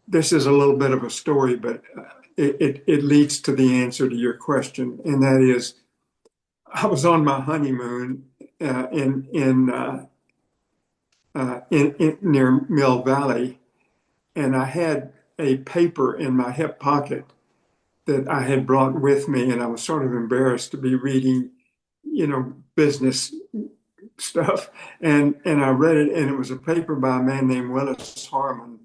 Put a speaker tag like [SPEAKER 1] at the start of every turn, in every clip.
[SPEAKER 1] This is a little bit of a story, but it leads to the answer to your question, and that is, I was on my honeymoon in near Mill Valley, and I had a paper in my hip pocket that I had brought with me, and I was sort of embarrassed to be reading, business stuff. And I read it, and it was a paper by a man named Willis Harman,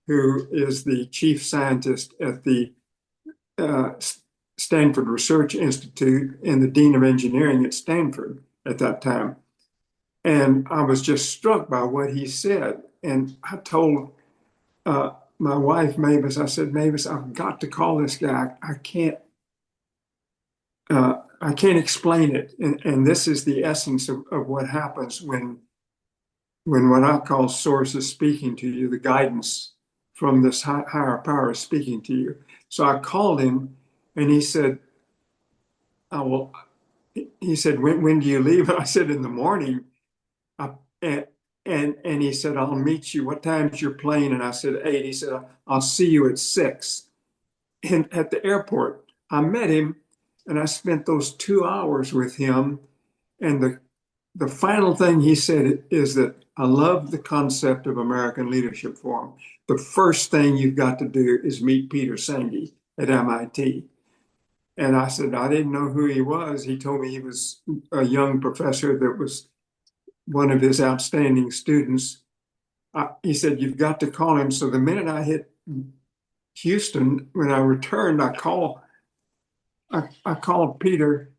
[SPEAKER 1] who is the chief scientist at the uh, Stanford Research Institute and the dean of engineering at Stanford at that time. And I was just struck by what he said. And I told my wife, Mavis, I said, Mavis, I've got to call this guy. I can't explain it. And this is the essence of what happens when what I call source is speaking to you, the guidance from this higher power is speaking to you. So I called him, and he said, "Oh, well," he said, when do you leave? And I said, in the morning. And, and he said, I'll meet you. What time's your plane? And I said, 8. He said, I'll see you at 6. And at the airport, I met him, and I spent those 2 hours with him. And the final thing he said is that I love the concept of American Leadership Forum. The first thing you've got to do is meet Peter Senge at MIT. And I said, I didn't know who he was. He told me he was a young professor that was one of his outstanding students. He said, you've got to call him. So the minute I hit Houston, when I returned, I called Peter,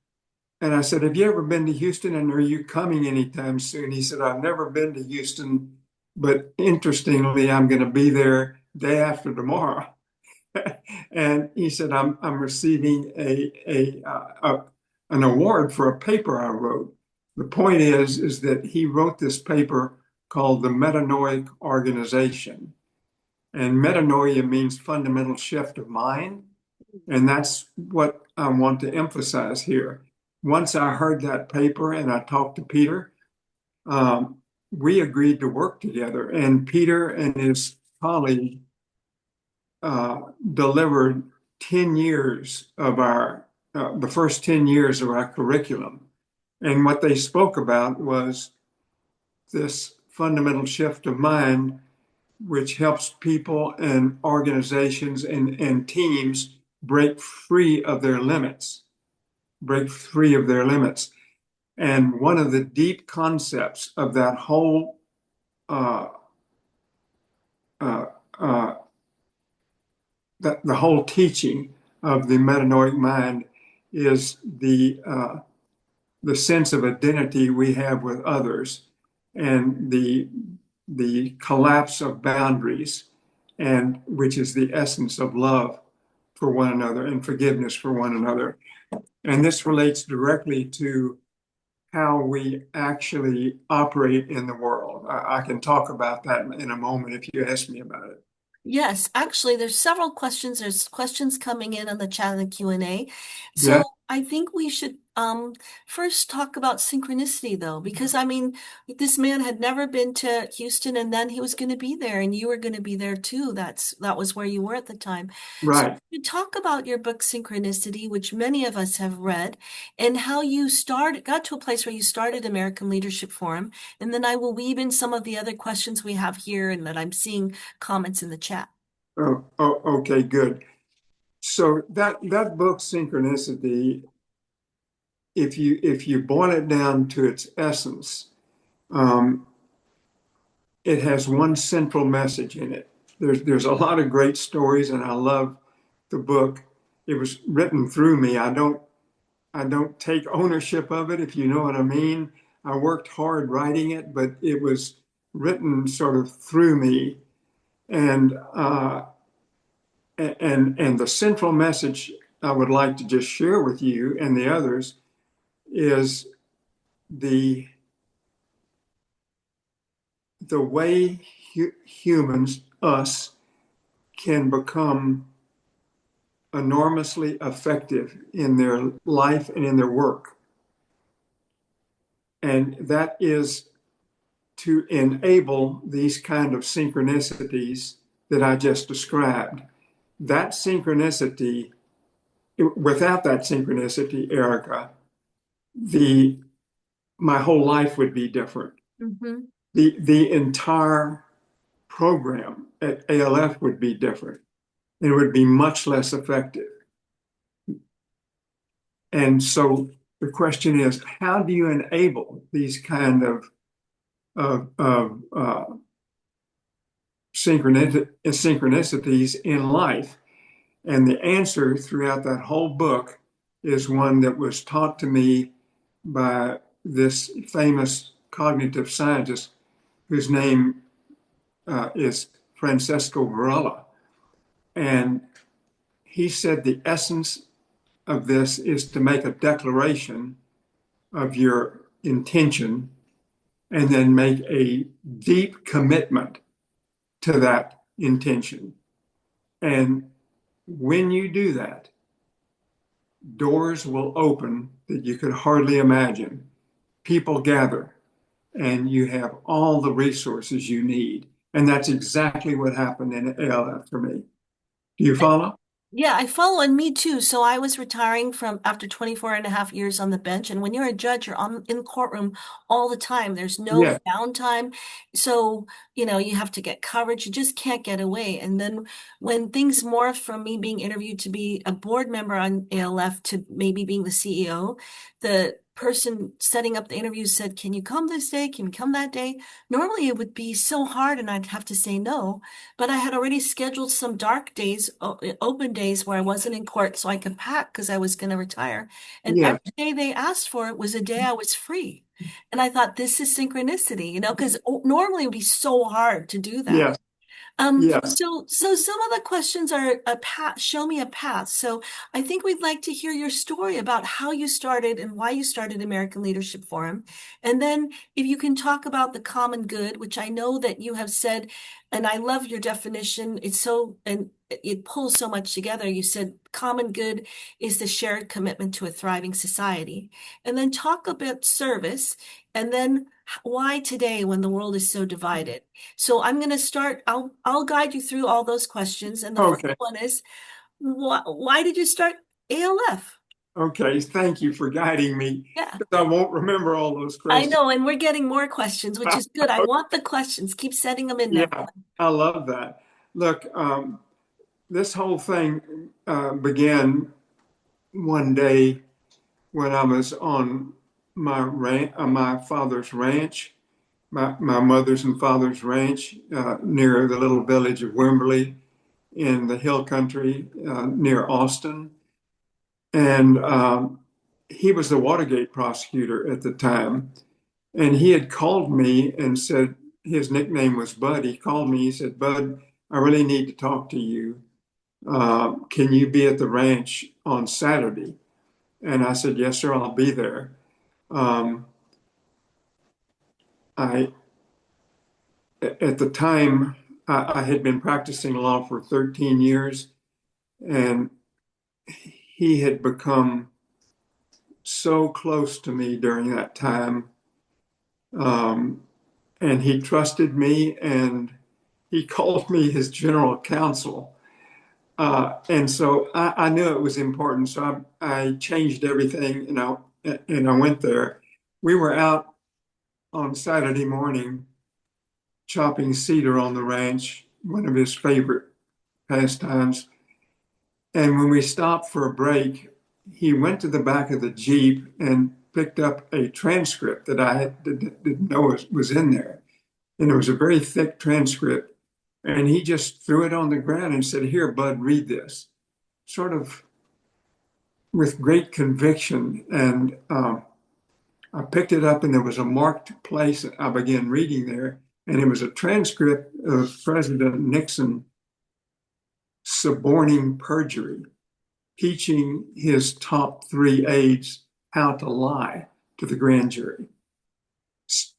[SPEAKER 1] and I said, have you ever been to Houston, and are you coming anytime soon? He said, I've never been to Houston, but interestingly, I'm going to be there day after tomorrow. And he said, I'm receiving an award for a paper I wrote. The point is that he wrote this paper called the Metanoic Organization. And metanoia means fundamental shift of mind. And that's what I want to emphasize here. Once I heard that paper and I talked to Peter, we agreed to work together. And Peter and his colleague delivered 10 years of the first 10 years of our curriculum. And what they spoke about was this fundamental shift of mind, which helps people and organizations and teams break free of their limits. And one of the deep concepts of that whole the whole teaching of the metanoic mind is the sense of identity we have with others, and the collapse of boundaries, and which is the essence of love for one another and forgiveness for one another. And this relates directly to how we actually operate in the world. I can talk about that in a moment if you ask me about it.
[SPEAKER 2] Yes, actually, there's several questions. There's questions coming in on the chat and the Q&A.
[SPEAKER 1] Yeah,
[SPEAKER 2] So I think we should first talk about synchronicity, though, because I mean, this man had never been to Houston, and then he was going to be there, and you were going to be there too. That was where you were at the time. So
[SPEAKER 1] right.
[SPEAKER 2] you talk about your book Synchronicity, which many of us have read, and how you got to a place where you started American Leadership Forum, and then I will weave in some of the other questions we have here, and that I'm seeing comments in the chat.
[SPEAKER 1] Okay, good. So that book, Synchronicity, if you boil it down to its essence, um, it has one central message in it. There's a lot of great stories, and I love the book. It was written through me. I don't take ownership of it, if you know what I mean. I worked hard writing it, but it was written sort of through me. And the central message I would like to just share with you and the others is the way humans, us, can become enormously effective in their life and in their work. And that is to enable these kind of synchronicities that I just described, that synchronicity, without that synchronicity, Erica, the my whole life would be different.
[SPEAKER 2] Mm-hmm.
[SPEAKER 1] The entire program at ALF would be different. It would be much less effective. And so the question is, how do you enable these kind of synchronicities in life? And the answer throughout that whole book is one that was taught to me by this famous cognitive scientist whose name is Francesco Varela. And he said the essence of this is to make a declaration of your intention and then make a deep commitment to that intention. And when you do that, doors will open that you could hardly imagine. People gather and you have all the resources you need. And that's exactly what happened in ALF for me. Do you follow?
[SPEAKER 2] Yeah, I follow, and me too. So I was retiring from after 24 and a half years on the bench. And when you're a judge, you're in the courtroom all the time. There's no
[SPEAKER 1] Yeah,
[SPEAKER 2] downtime. So, you have to get coverage. You just can't get away. And then when things morphed from me being interviewed to be a board member on ALF to maybe being the CEO, the person setting up the interview said, "Can you come this day? Can you come that day?" Normally it would be so hard and I'd have to say no. But I had already scheduled some dark days, open days where I wasn't in court so I could pack because I was going to retire. And
[SPEAKER 1] yeah,
[SPEAKER 2] every day they asked for it was a day I was free. And I thought, this is synchronicity, because normally it would be so hard to do that.
[SPEAKER 1] yes, yes.
[SPEAKER 2] So some of the questions are a path, show me a path. So I think we'd like to hear your story about how you started and why you started American Leadership Forum. And then if you can talk about the common good, which I know that you have said, and I love your definition. And it pulls so much together. You said common good is the shared commitment to a thriving society. And then talk about service, and then why today when the world is so divided. So I'm going to start. I'll guide you through all those questions. And the first
[SPEAKER 1] Okay,
[SPEAKER 2] one is, why did you start ALF?
[SPEAKER 1] okay. Thank you for guiding me
[SPEAKER 2] Yeah,
[SPEAKER 1] because I won't remember all those
[SPEAKER 2] I
[SPEAKER 1] questions.
[SPEAKER 2] know. And we're getting more questions, which is good. I want the questions. Keep setting them in there.
[SPEAKER 1] Yeah, I love that. Look, this whole thing began one day when I was on my father's ranch, my mother's and father's ranch near the little village of Wimberley in the hill country near Austin. And he was the Watergate prosecutor at the time. And he had called me and said, his nickname was Bud. He called me, he said, "Bud, I really need to talk to you. Can you be at the ranch on Saturday?" And I said, "Yes, sir, I'll be there." Um, I, at the time, I had been practicing law for 13 years, and he had become so close to me during that time. Um, and he trusted me, and he called me his general counsel. And so I knew it was important. So I changed everything, and I went there. We were out on Saturday morning chopping cedar on the ranch, one of his favorite pastimes. And when we stopped for a break, he went to the back of the Jeep and picked up a transcript that didn't know was in there. And it was a very thick transcript. And he just threw it on the ground and said, "Here, Bud, read this," sort of with great conviction. And I picked it up, and there was a marked place. I began reading there, and it was a transcript of President Nixon suborning perjury, teaching his top three aides how to lie to the grand jury,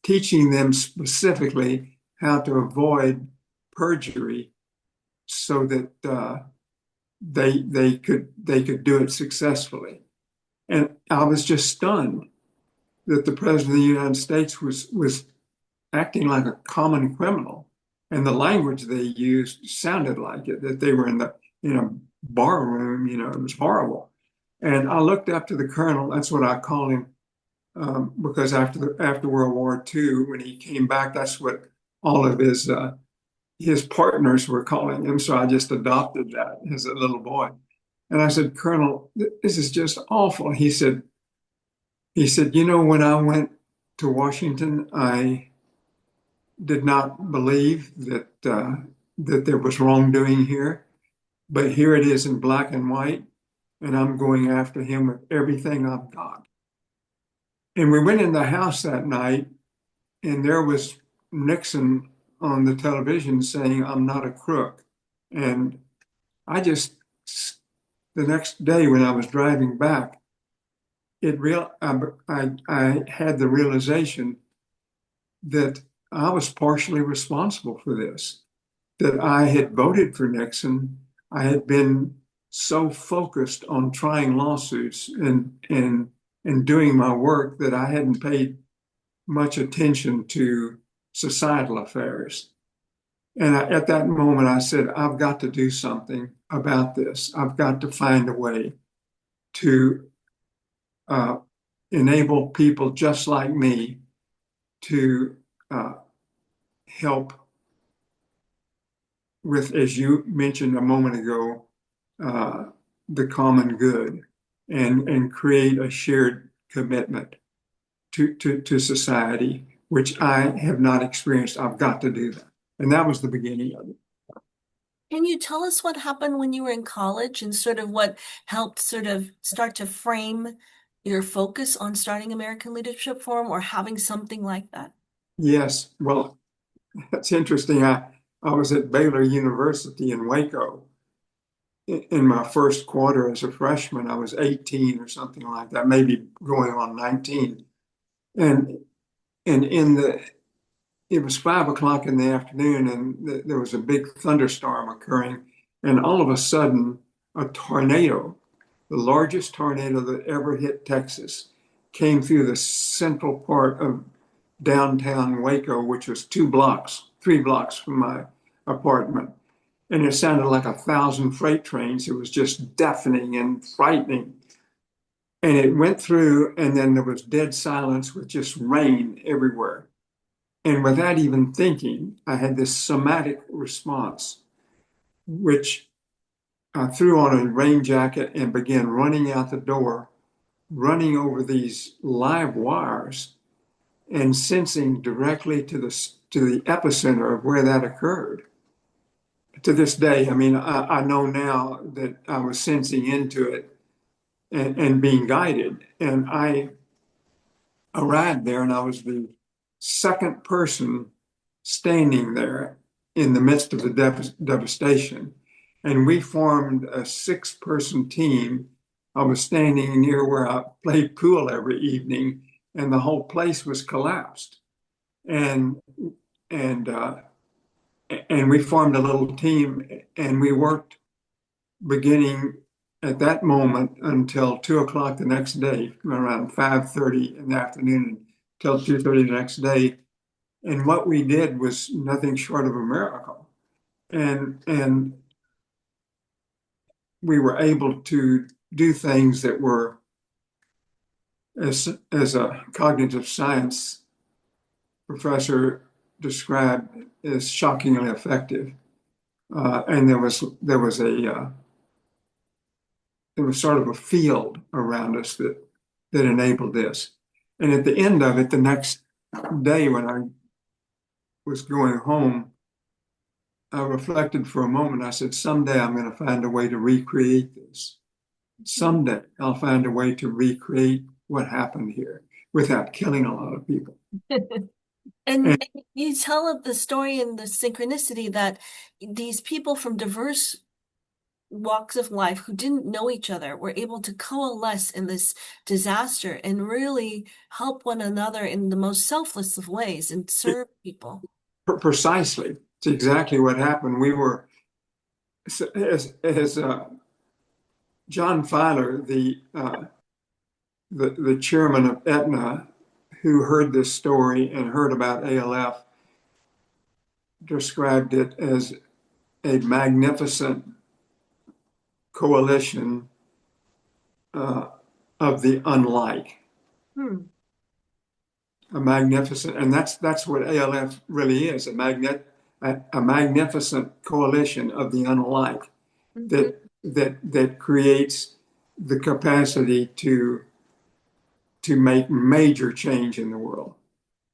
[SPEAKER 1] teaching them specifically how to avoid perjury so that they could do it successfully. And I was just stunned that the president of the United States was acting like a common criminal And the language they used sounded like it, that they were in a bar room, it was horrible. And I looked up to the colonel, that's what I call him, because after World War II, when he came back, that's what all of his partners were calling him. So I just adopted that as a little boy. And I said, Colonel, this is just awful. He said, when I went to Washington, I did not believe that there was wrongdoing here, but here it is in black and white, and I'm going after him with everything I've got. And we went in the house that night, and there was Nixon on the television saying, "I'm not a crook." And I just, the next day when I was driving back, I had the realization that I was partially responsible for this, that I had voted for Nixon. I had been so focused on trying lawsuits and doing my work that I hadn't paid much attention to societal affairs. And at that moment, I said, I've got to do something about this. I've got to find a way to enable people just like me to help with, as you mentioned a moment ago, the common good and create a shared commitment to society, which I have not experienced. I've got to do that. And that was the beginning of it.
[SPEAKER 2] Can you tell us what happened when you were in college and sort of what helped sort of start to frame your focus on starting American Leadership Forum or having something like that?
[SPEAKER 1] Yes, well, that's interesting. I was at Baylor University in Waco in my first quarter as a freshman. I was 18 or something like that, maybe going on 19. And and it was 5 o'clock in the afternoon, and there was a big thunderstorm occurring, and all of a sudden, a tornado, the largest tornado that ever hit Texas, came through the central part of downtown Waco, which was 3 blocks from my apartment. And it sounded like 1,000 freight trains. It was just deafening and frightening. And it went through, and then there was dead silence with just rain everywhere. And without even thinking, I had this somatic response, which I threw on a rain jacket and began running out the door, running over these live wires and sensing directly to the epicenter of where that occurred. To this day, I mean, I know now that I was sensing into it and being guided. And I arrived there, and I was the second person standing there in the midst of the devastation. And we formed a 6-person team. I was standing near where I played pool every evening, and the whole place was collapsed. And and uh, and we formed a little team, and we worked beginning at that moment until 2 o'clock the next day, around 5:30 in the afternoon until 2:30 the next day. And what we did was nothing short of a miracle. And we were able to do things that were, as a cognitive science professor described, as shockingly effective. And there was sort of a field around us that enabled this. And at the end of it, the next day when I was going home, I reflected for a moment. I said, someday I'm going to find a way to recreate this. Someday I'll find a way to recreate what happened here without killing a lot of people.
[SPEAKER 2] And you tell of the story in the synchronicity that these people from diverse walks of life who didn't know each other were able to coalesce in this disaster and really help one another in the most selfless of ways and serve people.
[SPEAKER 1] Precisely. It's exactly what happened. We were, as John Filer, the chairman of Aetna, who heard this story and heard about ALF, described it as a magnificent coalition uh, of the unlike.
[SPEAKER 2] Hmm.
[SPEAKER 1] A magnificent, and that's what ALF really is, a magnificent coalition of the unlike
[SPEAKER 2] Mhm.
[SPEAKER 1] that creates the capacity to make major change in the world.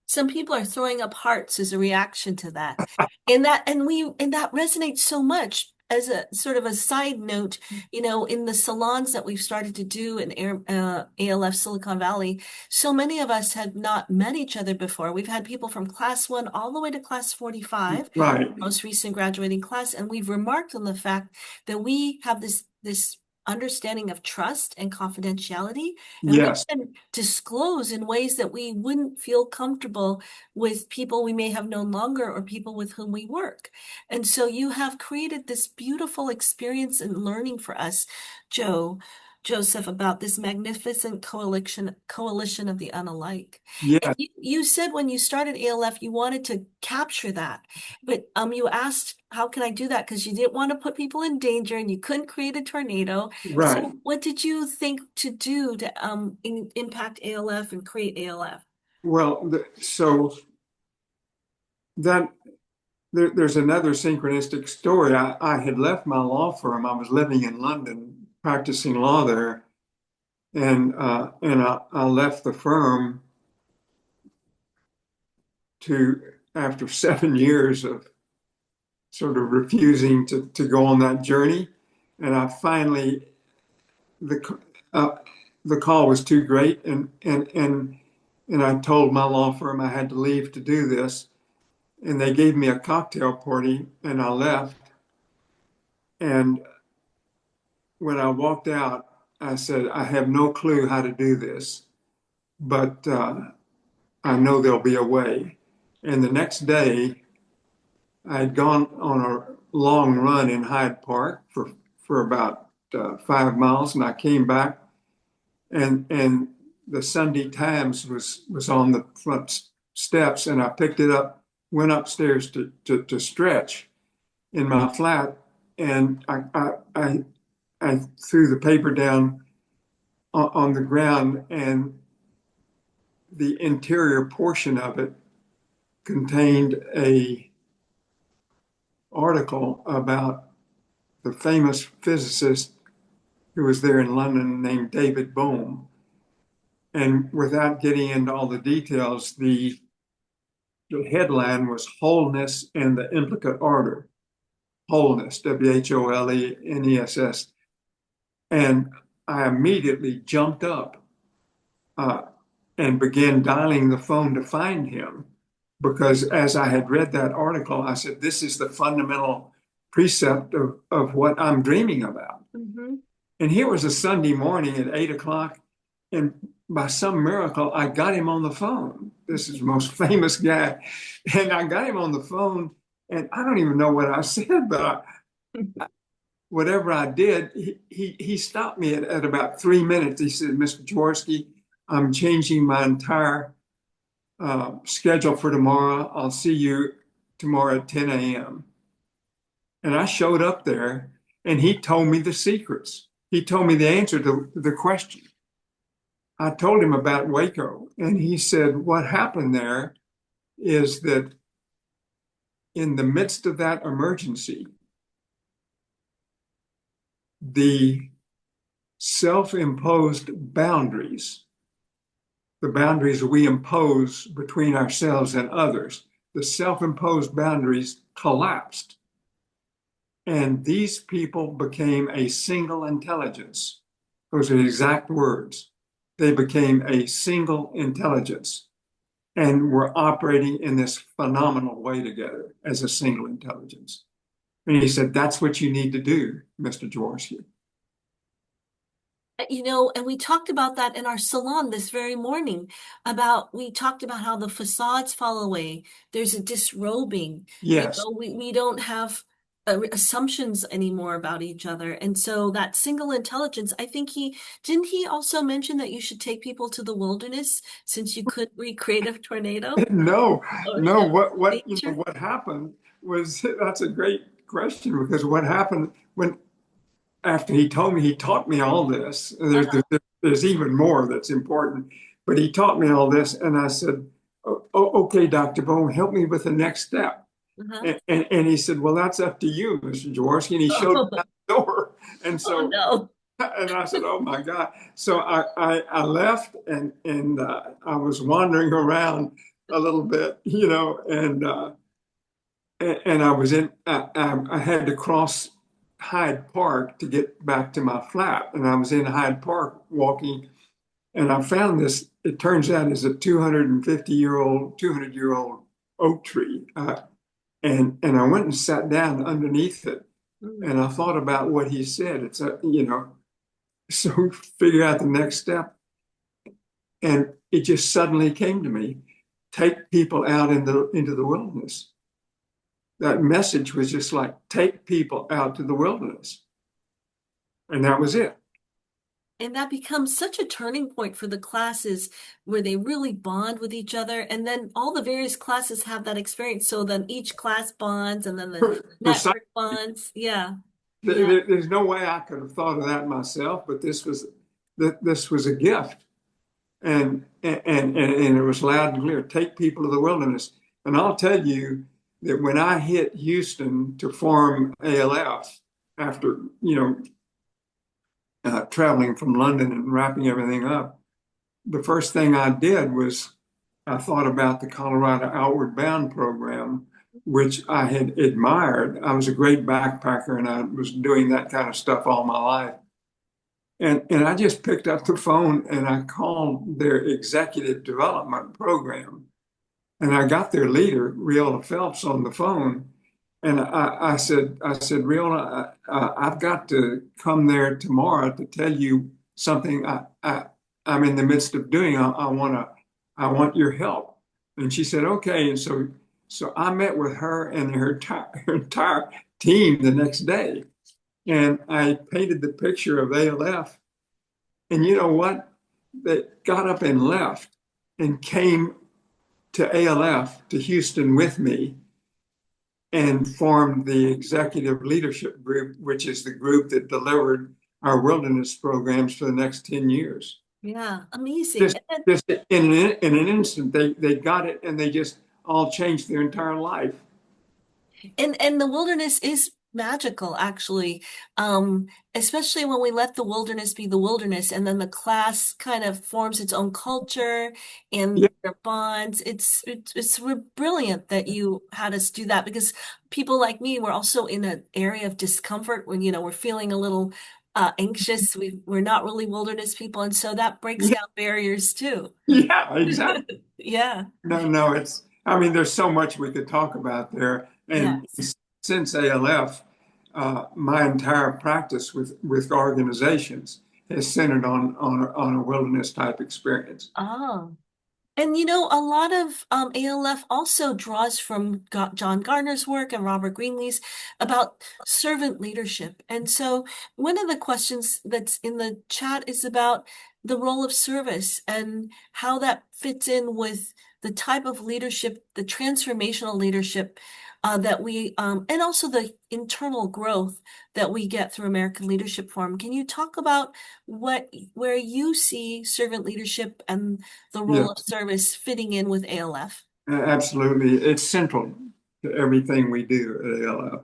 [SPEAKER 2] Some people are throwing up hearts as a reaction to that. And that resonates so much. As a sort of a side note, in the salons that we've started to do in ALF Silicon Valley, so many of us had not met each other before. We've had people from class 1 all the way to class 45,
[SPEAKER 1] Right.
[SPEAKER 2] most recent graduating class, and we've remarked on the fact that we have this understanding of trust and confidentiality, and we
[SPEAKER 1] Yes.
[SPEAKER 2] can disclose in ways that we wouldn't feel comfortable with people we may have known longer or people with whom we work. And so you have created this beautiful experience and learning for us, Joseph, about this magnificent coalition of the unalike. And
[SPEAKER 1] Yeah.
[SPEAKER 2] you said when you started ALF, you wanted to capture that, but you asked, how can I do that? Because you didn't want to put people in danger and you couldn't create a tornado.
[SPEAKER 1] Right.
[SPEAKER 2] So what did you think to do to impact ALF and create ALF?
[SPEAKER 1] Well, so that there's another synchronistic story. I had left my law firm. I was living in London, practicing law there, and I left the firm to after 7 years of sort of refusing to go on that journey, and I finally the uh, the call was too great, and I told my law firm I had to leave to do this, and they gave me a cocktail party, and I left. And when I walked out, I said, I have no clue how to do this, but I know there'll be a way. And the next day, I had gone on a long run in Hyde Park for about 5 miles, and I came back, and the Sunday Times was on the front steps, and I picked it up, went upstairs to stretch in my flat, and I threw the paper down on the ground, and the interior portion of it contained a article about the famous physicist who was there in London named David Bohm. And without getting into all the details, the headline was Wholeness and the Implicate Order. Wholeness, WHOLENESS. And I immediately jumped up uh, and began dialing the phone to find him because as I had read that article, I said, this is the fundamental precept of what I'm dreaming about.
[SPEAKER 2] Mm-hmm.
[SPEAKER 1] And here was a Sunday morning at 8 o'clock, and by some miracle, I got him on the phone. This is the most famous guy. And I got him on the phone, and I don't even know what I said, but whatever I did, he stopped me at about 3 minutes. He said, Mr. Jaworski, I'm changing my entire schedule for tomorrow. I'll see you tomorrow at 10 a.m. And I showed up there, and he told me the secrets. He told me the answer to the question. I told him about Waco, and he said, what happened there is that in the midst of that emergency, the self-imposed boundaries, the boundaries we impose between ourselves and others, the self-imposed boundaries collapsed. And these people became a single intelligence. Those are the exact words. They became a single intelligence and were operating in this phenomenal way together as a single intelligence. And he said, that's what you need to do, Mr. Jaworski.
[SPEAKER 2] And we talked about that in our salon this very morning. We talked about how the facades fall away. There's a disrobing.
[SPEAKER 1] Yes.
[SPEAKER 2] We don't have assumptions anymore about each other. And so that single intelligence, I think didn't he also mention that you should take people to the wilderness since you could recreate a tornado?
[SPEAKER 1] No,
[SPEAKER 2] Oh,
[SPEAKER 1] no.
[SPEAKER 2] yeah.
[SPEAKER 1] What
[SPEAKER 2] Nature.
[SPEAKER 1] what happened was that's a great question because what happened when after he told me he taught me all this.
[SPEAKER 2] Uh-huh.
[SPEAKER 1] There's even more that's important, but he taught me all this, and I said, okay, Dr. Bone, help me with the next step."
[SPEAKER 2] Uh-huh.
[SPEAKER 1] And he said, "Well, that's up to you, Mr. Jaworski," and he showed me
[SPEAKER 2] Oh,
[SPEAKER 1] out the door. And
[SPEAKER 2] oh
[SPEAKER 1] so,
[SPEAKER 2] no.
[SPEAKER 1] and I said, "Oh my God!" So I left, and I was wandering around a little bit, and I was I had to cross Hyde Park to get back to my flat. And I was in Hyde Park walking, and I found this. It turns out is a 200-year-old oak tree. And I went and sat down underneath it.
[SPEAKER 2] Mm.
[SPEAKER 1] And I thought about what he said. So figure out the next step. And it just suddenly came to me, take people out into the wilderness. That message was just like, take people out to the wilderness. And that was it.
[SPEAKER 2] And that becomes such a turning point for the classes where they really bond with each other. And then all the various classes have that experience. So then each class bonds and then the
[SPEAKER 1] Precisely.
[SPEAKER 2] network bonds. Yeah. Yeah.
[SPEAKER 1] There's no way I could have thought of that myself, but this was a gift. And it was loud and clear, take people to the wilderness. And I'll tell you that when I hit Houston to form ALF after, traveling from London and wrapping everything up, the first thing I did was I thought about the Colorado Outward Bound program, which I had admired. I was a great backpacker and I was doing that kind of stuff all my life. And I just picked up the phone and I called their executive development program. And I got their leader, Riola Phelps, on the phone. And I said, Riola, I've got to come there tomorrow to tell you something I'm in the midst of doing. I want your help. And she said, okay. And so I met with her and her entire team the next day. And I painted the picture of ALF. And you know what? They got up and left and came to ALF, to Houston with me, and formed the executive leadership group, which is the group that delivered our wilderness programs for the next 10 years.
[SPEAKER 2] Yeah. Amazing.
[SPEAKER 1] Just, just in an instant, they got it and they just all changed their entire life.
[SPEAKER 2] And the wilderness is magical, actually. Especially when we let the wilderness be the wilderness, and then the class kind of forms its own culture
[SPEAKER 1] Yeah,
[SPEAKER 2] and their bonds. It's brilliant that you had us do that because people like me were also in an area of discomfort when we're feeling a little anxious. We're not really wilderness people, and so that breaks
[SPEAKER 1] yeah,
[SPEAKER 2] down barriers too.
[SPEAKER 1] yeah, exactly.
[SPEAKER 2] Yeah.
[SPEAKER 1] No, I mean, there's so much we could talk about there. And
[SPEAKER 2] Yes.
[SPEAKER 1] since ALF, my entire practice with organizations is centered on a wilderness type experience.
[SPEAKER 2] Oh. And a lot of ALF also draws from John Gardner's work and Robert Greenlee's about servant leadership. And so one of the questions that's in the chat is about the role of service and how that fits in with the type of leadership, the transformational leadership that and also the internal growth that we get through American Leadership Forum. Can you talk about where you see servant leadership and the
[SPEAKER 1] Yeah,
[SPEAKER 2] role of service fitting in with ALF?
[SPEAKER 1] absolutely. It's central to everything we do at ALF.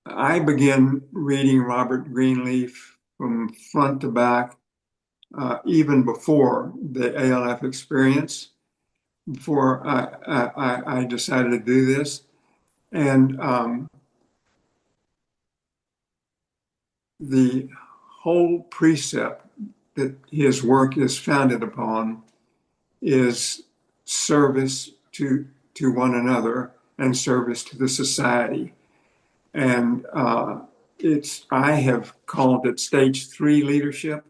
[SPEAKER 1] I began reading Robert Greenleaf from front to back, even before the ALF experience, before I decided to do this. And the whole precept that his work is founded upon is service to one another and service to the society. And I have called it stage 3 leadership.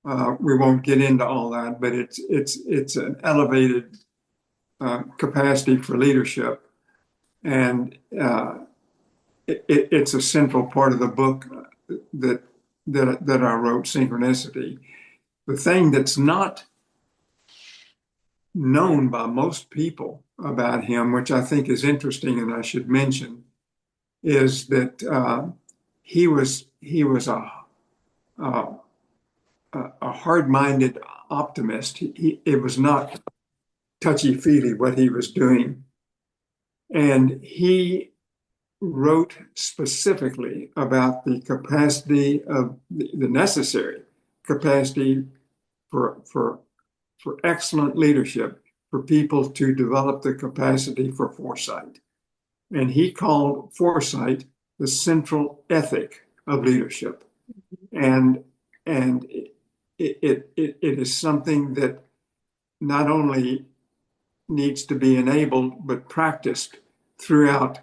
[SPEAKER 1] We won't get into all that, but it's an elevated capacity for leadership. And it's a central part of the book that that I wrote, Synchronicity. The thing that's not known by most people about him, which I think is interesting and I should mention, is that he was a, a hard-minded optimist. It was not touchy-feely what he was doing, and he wrote specifically about the capacity of the necessary capacity for excellent leadership, for people to develop the capacity for foresight. And he called foresight the central ethic of leadership. And it is something that not only needs to be enabled, but practiced throughout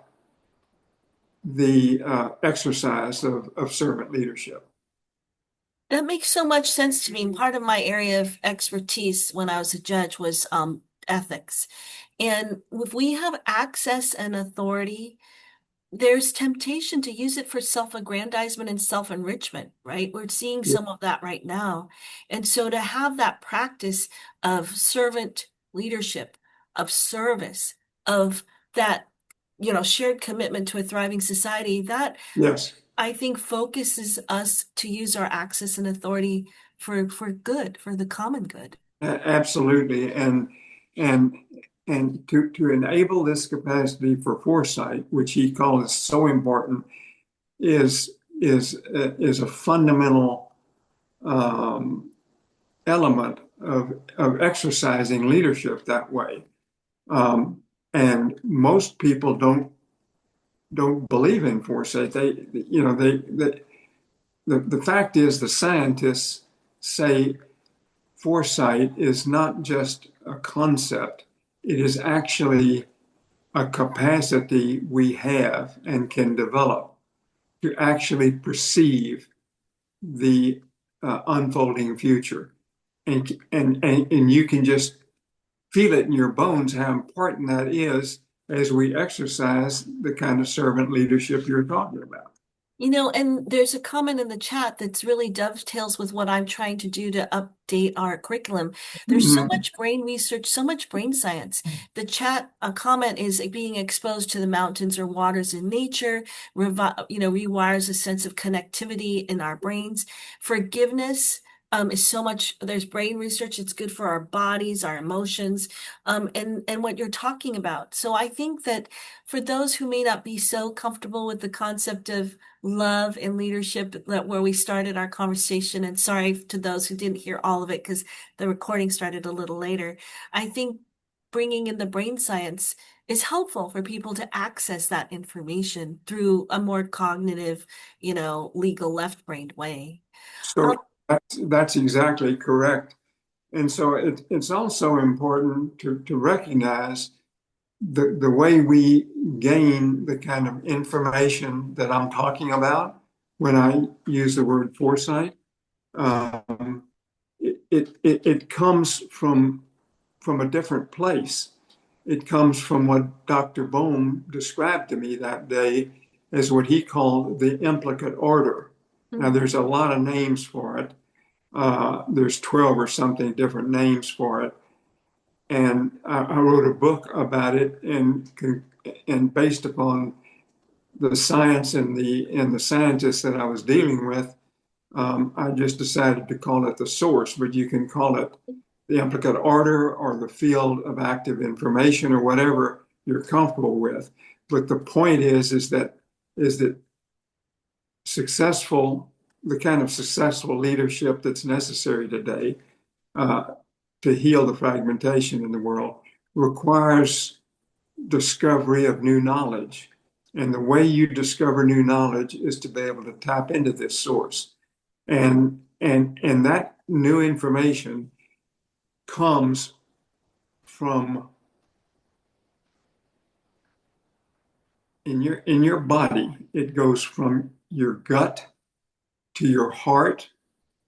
[SPEAKER 1] the exercise of servant leadership.
[SPEAKER 2] That makes so much sense to me. Part of my area of expertise when I was a judge was ethics. And if we have access and authority, there's temptation to use it for self-aggrandizement and self-enrichment, right? We're seeing
[SPEAKER 1] Yeah.
[SPEAKER 2] some of that right now. And so to have that practice of servant leadership, of service, of that, shared commitment to a thriving society, that
[SPEAKER 1] Yes.
[SPEAKER 2] I think focuses us to use our access and authority for good, for the common good.
[SPEAKER 1] Absolutely. And to enable this capacity for foresight, which he calls so important, is is a fundamental um, element of exercising leadership that way. And most people don't believe in foresight. The fact is, the scientists say foresight is not just a concept, it is actually a capacity we have and can develop to actually perceive the unfolding future. And you can just feel it in your bones how important that is as we exercise the kind of servant leadership you're talking about.
[SPEAKER 2] And there's a comment in the chat that's really dovetails with what I'm trying to do to update our curriculum. There's so
[SPEAKER 1] Mhm.
[SPEAKER 2] much brain research, so much brain science. The chat, a comment is being exposed to the mountains or waters in nature, rewires a sense of connectivity in our brains. Forgiveness. Is so much, there's brain research, it's good for our bodies, our emotions, and what you're talking about. So I think that for those who may not be so comfortable with the concept of love and leadership, that where we started our conversation, and sorry to those who didn't hear all of it because the recording started a little later. I think bringing in the brain science is helpful for people to access that information through a more cognitive, legal left-brained way.
[SPEAKER 1] So that's exactly correct. And so it's also important to recognize the way we gain the kind of information that I'm talking about when I use the word foresight. Um, it comes from a different place. It comes from what Dr. Bohm described to me that day as what he called the implicate order. Now,
[SPEAKER 2] Mhm.
[SPEAKER 1] there's a lot of names for it. There's 12 or something different names for it. And I wrote a book about it, and based upon the science and the scientists that I was dealing with, I just decided to call it the source, but you can call it the implicate order or the field of active information or whatever you're comfortable with. But the point is that successful, the kind of successful leadership that's necessary today uh, to heal the fragmentation in the world requires discovery of new knowledge. And the way you discover new knowledge is to be able to tap into this source. And that new information comes from in your body. It goes from your gut to your heart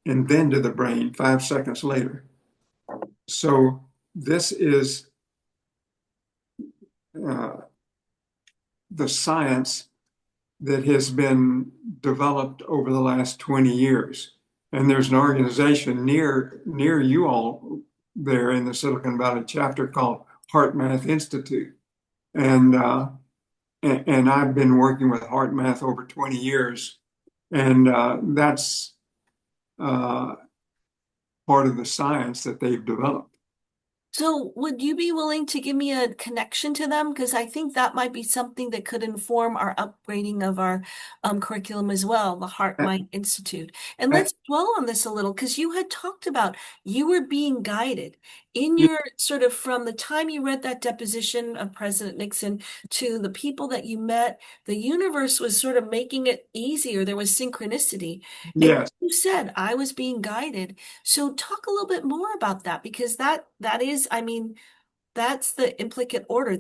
[SPEAKER 1] and then to the brain 5 seconds later. So this is uh, the science that has been developed over the last 20 years. And there's an organization near you all there in the Silicon Valley chapter called Heart Math Institute. And I've been working with Heart Math over 20 years. And that's part of the science that they've developed.
[SPEAKER 2] So would you be willing to give me a connection to them? Because I think that might be something that could inform our upgrading of our curriculum as well, the Heart
[SPEAKER 1] Uh,
[SPEAKER 2] Mind Institute. And
[SPEAKER 1] uh,
[SPEAKER 2] let's dwell on this a little, because you had talked about you were being guided in
[SPEAKER 1] yeah,
[SPEAKER 2] your sort of from the time you read that deposition of President Nixon to the people that you met, the universe was sort of making it easier. There was synchronicity. And
[SPEAKER 1] yes.
[SPEAKER 2] you said I was being guided. So talk a little bit more about that because that is, I mean, that's the implicate order.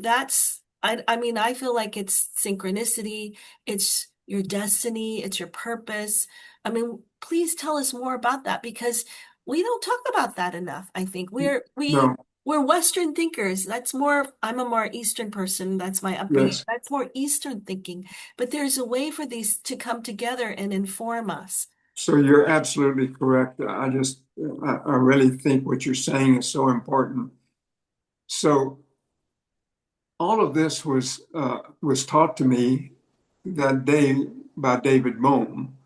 [SPEAKER 2] I mean, I feel like it's synchronicity, it's your destiny, it's your purpose. I mean, please tell us more about that because we don't talk about that enough. I think
[SPEAKER 1] No,
[SPEAKER 2] we're Western thinkers. That's more, I'm a more Eastern person. That's my upbringing.
[SPEAKER 1] yes.
[SPEAKER 2] That's more Eastern thinking. But there's a way for these to come together and inform us.
[SPEAKER 1] So you're absolutely correct. I really think what you're saying is so important. So all of this was taught to me that day by David Bohm.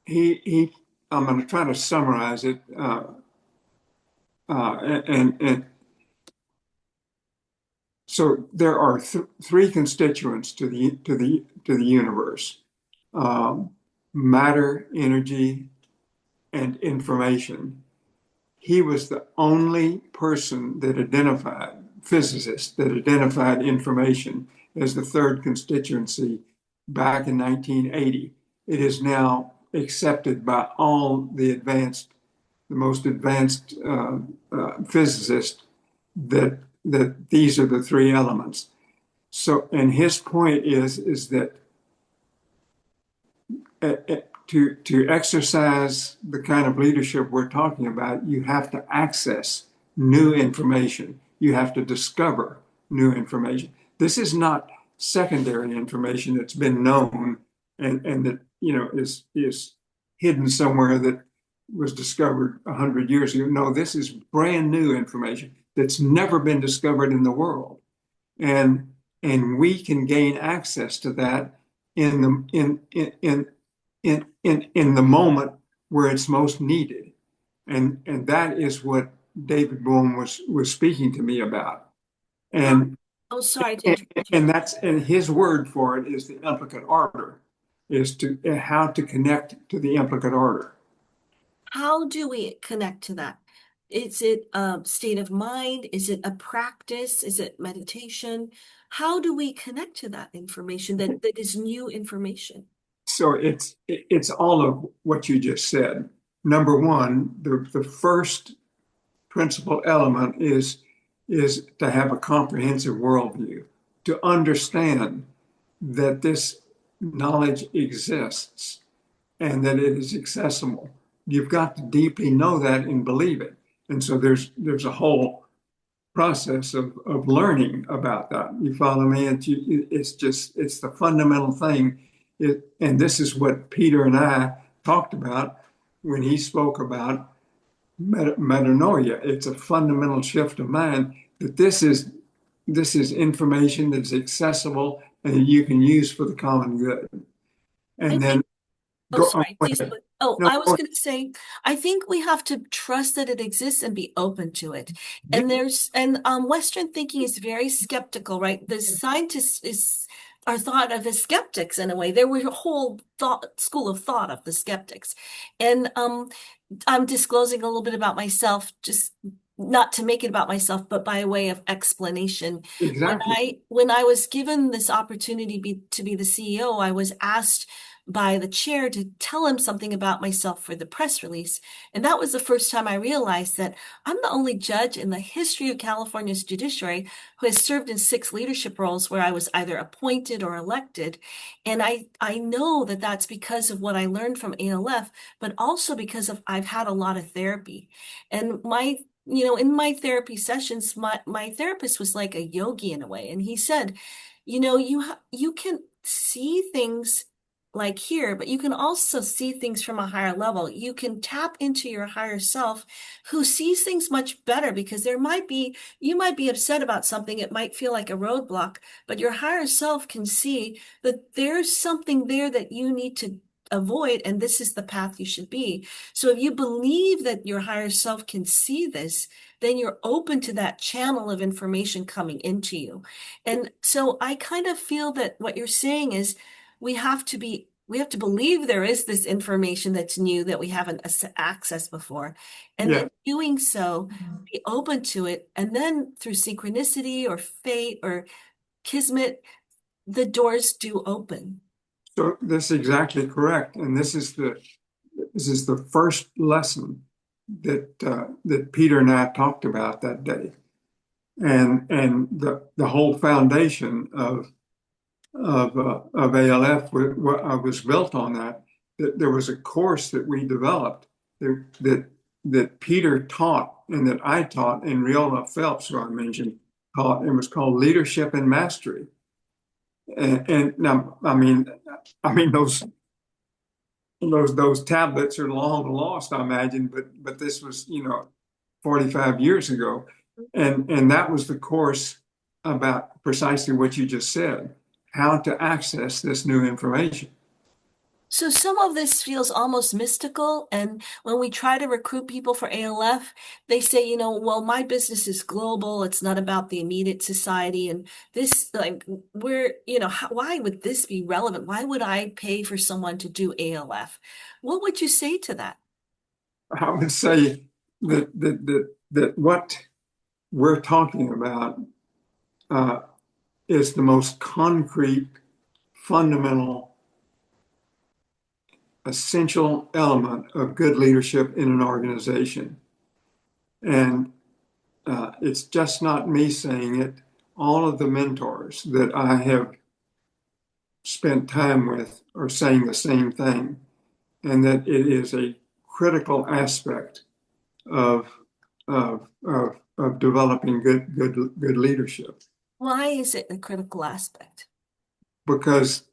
[SPEAKER 1] He I'm going to try to summarize it. And so there are three constituents to the universe: um, matter, energy, and information. He was the only person that identified, physicist, that identified information as the third constituency back in 1980. It is now accepted by all the most advanced physicists that these are the three elements. So, and his point is that to exercise the kind of leadership we're talking about, you have to access new information. You have to discover new information. This is not secondary information that's been known and that is hidden somewhere that was discovered 100 years ago. No, this is brand new information that's never been discovered in the world, and we can gain access to that in the in the moment where it's most needed. And that is what David Bohm was speaking to me about. And
[SPEAKER 2] Oh, sorry to interrupt you.
[SPEAKER 1] and his word for it is the implicate order, is to how to connect to the implicate order.
[SPEAKER 2] How do we connect to that? Is it a state of mind? Is it a practice? Is it meditation? How do we connect to that information that is new information?
[SPEAKER 1] So it's all of what you just said. Number one, the first principal element is to have a comprehensive worldview, to understand that this knowledge exists and that it is accessible. You've got to deeply know that and believe it. And so there's a whole process of learning about that. You follow me? It's the fundamental thing. And this is what Peter and I talked about when he spoke about metanoia. It's a fundamental shift of mind that this is information that's accessible and that you can use for the common good.
[SPEAKER 2] I
[SPEAKER 1] And then
[SPEAKER 2] think Oh,
[SPEAKER 1] go on.
[SPEAKER 2] sorry. Please. Oh,
[SPEAKER 1] No,
[SPEAKER 2] I was going to say, I think we have to trust that it exists and be open to it.
[SPEAKER 1] yeah,
[SPEAKER 2] And Western thinking is very skeptical, right? The scientists are thought of as skeptics in a way. There were a whole school of thought of the skeptics. And I'm disclosing a little bit about myself, just not to make it about myself, but by way of explanation.
[SPEAKER 1] exactly.
[SPEAKER 2] When I was given this opportunity to be the CEO, I was asked by the chair to tell him something about myself for the press release. And that was the first time I realized that I'm the only judge in the history of California's judiciary who has served in 6 leadership roles where I was either appointed or elected. And I know that that's because of what I learned from ALF, but also because of I've had a lot of therapy. And in my therapy sessions, my therapist was like a yogi in a way. And he said, you can see things like here, but you can also see things from a higher level. You can tap into your higher self who sees things much better because you might be upset about something. It might feel like a roadblock, but your higher self can see that there's something there that you need to avoid, and this is the path you should be. So if you believe that your higher self can see this, then you're open to that channel of information coming into you. And so I kind of feel that what you're saying is we have to believe there is this information that's new that we haven't accessed before. And
[SPEAKER 1] Yeah.
[SPEAKER 2] then doing so, be open to it. And then through synchronicity or fate or kismet, the doors do open.
[SPEAKER 1] So this is exactly correct. And this is the first lesson that Peter and I talked about that day. And the whole foundation of ALF was built on that. That there was a course that we developed that Peter taught and that I taught, and Riola Phelps, who I mentioned, taught. It was called Leadership and Mastery. And now, I mean, those tablets are long lost, I imagine. But this was 45 years ago, and that was the course about precisely what you just said, how to access this new information.
[SPEAKER 2] So some of this feels almost mystical. And when we try to recruit people for ALF, they say, well, my business is global. It's not about the immediate society. And this, like, why would this be relevant? Why would I pay for someone to do ALF? What would you say to that?
[SPEAKER 1] I would say that what we're talking about uh, is the most concrete, fundamental, essential element of good leadership in an organization. And it's just not me saying it. All of the mentors that I have spent time with are saying the same thing, and that it is a critical aspect of of developing good leadership.
[SPEAKER 2] Why is it a critical aspect?
[SPEAKER 1] Because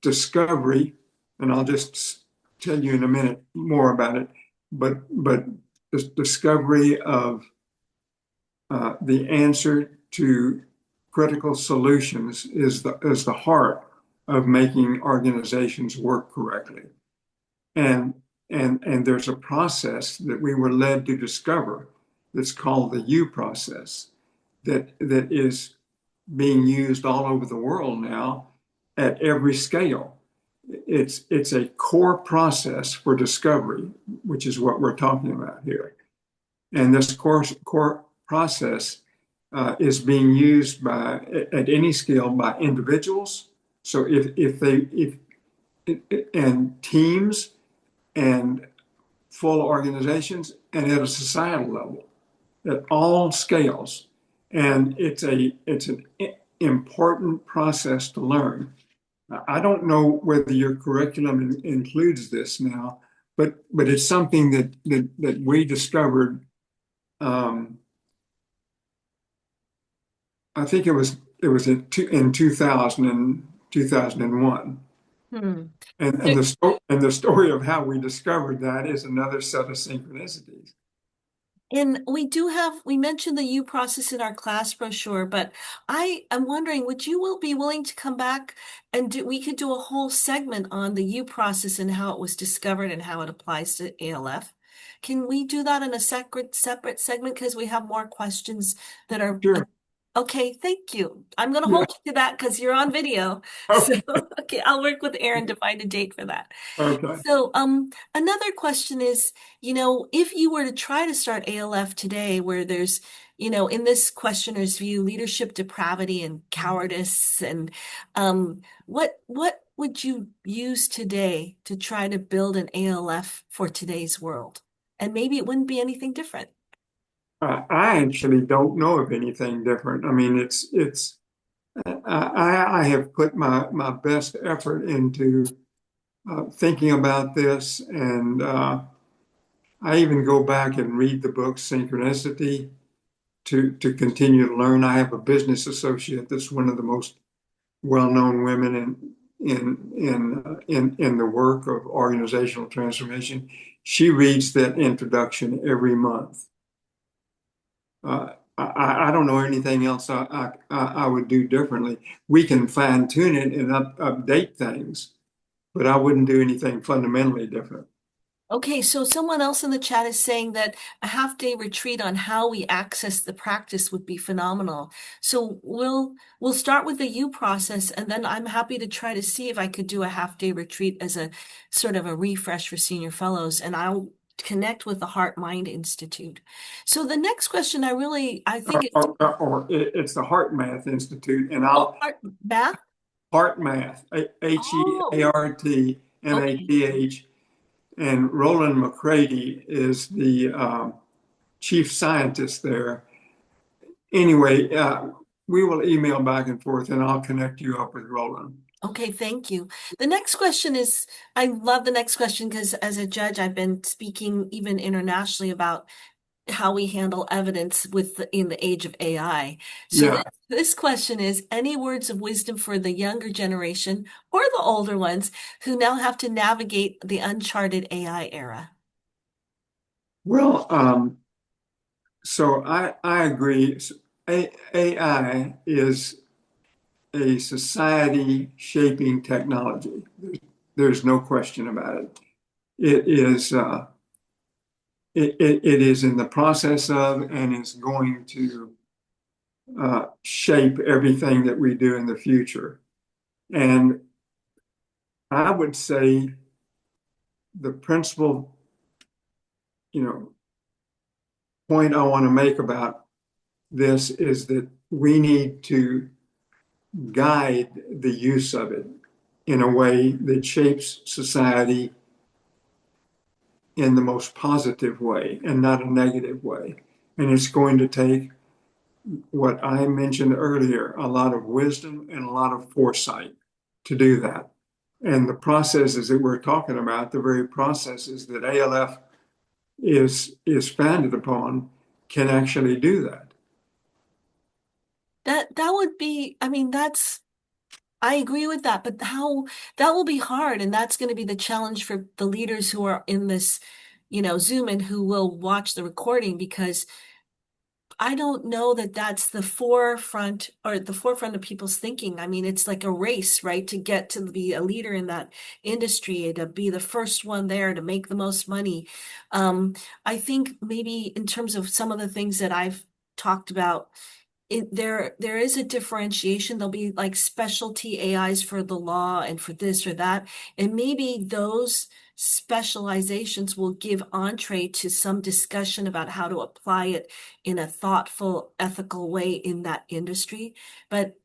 [SPEAKER 1] discovery, and I'll just tell you in a minute more about it, but the discovery of the answer to critical solutions is the heart of making organizations work correctly. And there's a process that we were led to discover that's called the U process that is being used all over the world now at every scale. It's a core process for discovery, which is what we're talking about here. And this core process is being used at any scale by individuals. So if and teams and full organizations, and at a societal level, at all scales. And it's an important process to learn. I don't know whether your curriculum includes this now, but it's something that we discovered. I think it was in 2000 and 2001.
[SPEAKER 2] Hmm.
[SPEAKER 1] And the story of how we discovered that is another set of synchronicities.
[SPEAKER 2] And we mentioned the U process in our class brochure, but I am wondering, would you be willing to come back and we could do a whole segment on the U process and how it was discovered and how it applies to ALF? Can we do that in a separate segment? Because we have more questions that are
[SPEAKER 1] Sure.
[SPEAKER 2] okay, thank you. I'm going to
[SPEAKER 1] Yeah.
[SPEAKER 2] hold you to that because you're on video. So,
[SPEAKER 1] Okay.
[SPEAKER 2] okay, I'll work with Aaron to find a date for that.
[SPEAKER 1] Okay.
[SPEAKER 2] So, another question is, if you were to try to start ALF today, where there's, in this questioner's view, leadership depravity and cowardice, and what would you use today to try to build an ALF for today's world? And maybe it wouldn't be anything different.
[SPEAKER 1] I actually don't know of anything different. I mean, I have put my best effort into thinking about this, and I even go back and read the book Synchronicity to continue to learn. I have a business associate that's one of the most well-known women in the work of organizational transformation. She reads that introduction every month. I don't know anything else I would do differently. We can fine tune it and update things, but I wouldn't do anything fundamentally different.
[SPEAKER 2] Okay, so someone else in the chat is saying that a half-day retreat on how we access the practice would be phenomenal. So we'll start with the U process, and then I'm happy to try to see if I could do a half-day retreat as a sort of a refresh for senior fellows, and I'll connect with the Heart Mind Institute. So the next question I think it's
[SPEAKER 1] It's the Heart Math Institute, and
[SPEAKER 2] Heart Math.
[SPEAKER 1] Heart Math,
[SPEAKER 2] Oh, okay.
[SPEAKER 1] HEARTMATH, and Roland McCready is the chief scientist there. Anyway, we will email back and forth, and I'll connect you up with Roland.
[SPEAKER 2] Okay, thank you. The next question is, I love the next question because as a judge, I've been speaking even internationally about how we handle evidence in the age of AI. So
[SPEAKER 1] Yeah.
[SPEAKER 2] this question is, any words of wisdom for the younger generation or the older ones who now have to navigate the uncharted AI era?
[SPEAKER 1] Well, so I agree. AI is a society shaping technology. There's no question about it. It is it is in the process of and is going to shape everything that we do in the future. And I would say the principal, you know, point I want to make about this is that we need to guide the use of it in a way that shapes society in the most positive way and not a negative way. And it's going to take what I mentioned earlier, a lot of wisdom and a lot of foresight to do that. And the processes that we're talking about, the very processes that ALF is founded upon, can actually do that.
[SPEAKER 2] That would be, I mean, I agree with that, but how that will be hard, and that's going to be the challenge for the leaders who are in this, Zoom and who will watch the recording because I don't know that that's the forefront or the forefront of people's thinking. I mean, it's like a race, right? To get to be a leader in that industry, to be the first one there, to make the most money. Um, I think maybe in terms of some of the things that I've talked about, there is a differentiation. There'll be like specialty AIs for the law and for this or that. And maybe those specializations will give entree to some discussion about how to apply it in a thoughtful, ethical way in that industry. But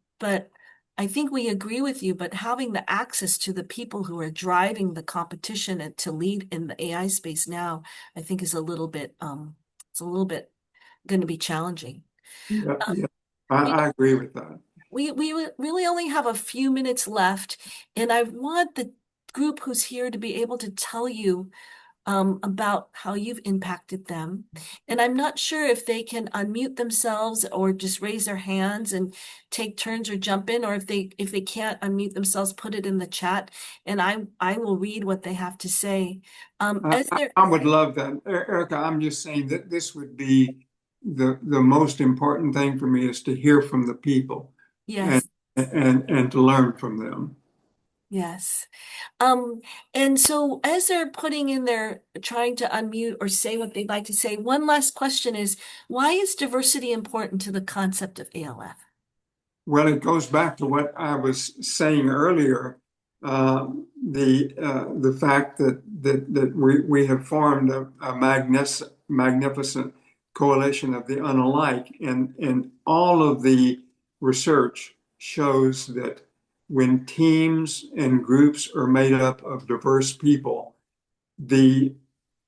[SPEAKER 2] I think we agree with you, but having the access to the people who are driving the competition and to lead in the AI space now, I think is it's a little bit going to be challenging.
[SPEAKER 1] Yeah,
[SPEAKER 2] Uh,
[SPEAKER 1] yeah.
[SPEAKER 2] we
[SPEAKER 1] I agree with that.
[SPEAKER 2] we really only have a few minutes left, and I want the group who's here to be able to tell you about how you've impacted them. And I'm not sure if they can unmute themselves or just raise their hands and take turns or jump in, or if they can't unmute themselves, put it in the chat, and I will read what they have to say. As they're
[SPEAKER 1] I would love that. Erica, I'm just saying that this would be the most important thing for me is to hear from the people and
[SPEAKER 2] Yes,
[SPEAKER 1] and to learn from them.
[SPEAKER 2] yes. Um, and so as they're putting in their trying to unmute or say what they'd like to say, one last question is, why is diversity important to the concept of ALF?
[SPEAKER 1] Well, it goes back to what I was saying earlier, the fact that we have formed a magnificent coalition of the unalike, and all of the research shows that when teams and groups are made up of diverse people, the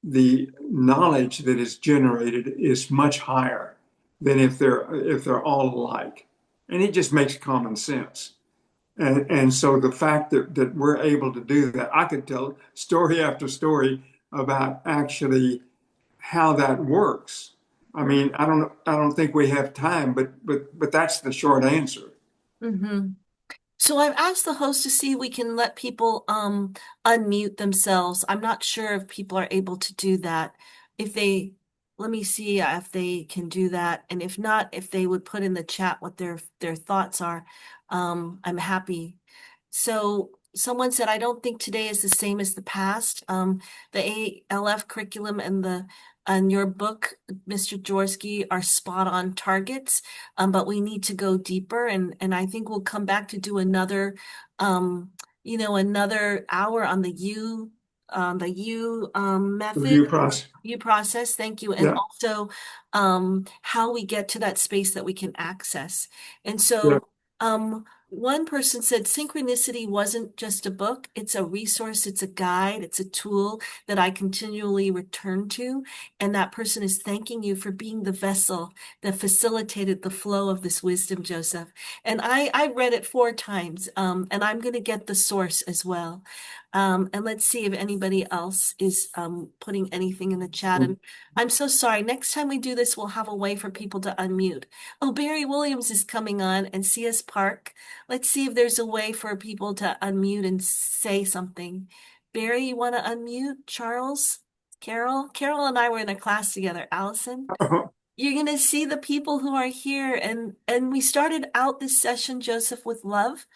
[SPEAKER 1] the knowledge that is generated is much higher than if they're all alike. And it just makes common sense. And so the fact that we're able to do that, I could tell story after story about actually how that works. I mean, I don't think we have time, but that's the short answer.
[SPEAKER 2] Mm-hmm. So I've asked the host to see if we can let people unmute themselves. I'm not sure if people are able to do that. If they, let me see if they can do that. And if not, if they would put in the chat what their thoughts are. I'm happy. So someone said, I don't think today is the same as the past. The ALF curriculum and your book, Mr. Jaworski, are spot on targets. But we need to go deeper, and I think we'll come back to do another um, another hour on the U method.
[SPEAKER 1] Review process.
[SPEAKER 2] You process, thank you. And
[SPEAKER 1] Yeah,
[SPEAKER 2] also how we get to that space that we can access. And
[SPEAKER 1] yeah,
[SPEAKER 2] so one person said synchronicity wasn't just a book, it's a resource, it's a guide, it's a tool that I continually return to. And that person is thanking you for being the vessel that facilitated the flow of this wisdom, Joseph. And I read it 4 times, and I'm going to get the source as well. And let's see if anybody else is putting anything in the chat. And I'm so sorry. Next time we do this, we'll have a way for people to unmute. Oh, Barry Williams is coming on, and CS Park. Let's see if there's a way for people to unmute and say something. Barry, you want to unmute? Charles? Carol? Carol and I were in a class together. Allison?
[SPEAKER 1] uh-huh.
[SPEAKER 2] You're going to see the people who are here. And we started out this session, Joseph, with love.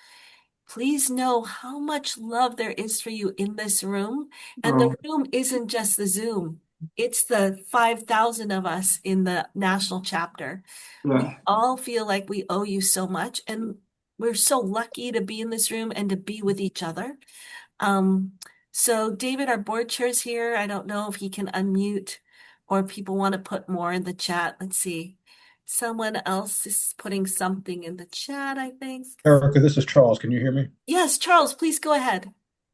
[SPEAKER 2] Please know how much love there is for you in this room. And the
[SPEAKER 1] Oh,
[SPEAKER 2] room isn't just the Zoom. It's the 5,000 of us in the national chapter. We
[SPEAKER 1] yeah.
[SPEAKER 2] all feel like we owe you so much. And we're so lucky to be in this room and to be with each other. Um, so David, our board chair's here. I don't know if he can unmute or if people want to put more in the chat. Let's see. Someone else is putting something in the chat, I think.
[SPEAKER 3] Erica, this is Charles. Can you hear me?
[SPEAKER 2] Yes, Charles, please go ahead.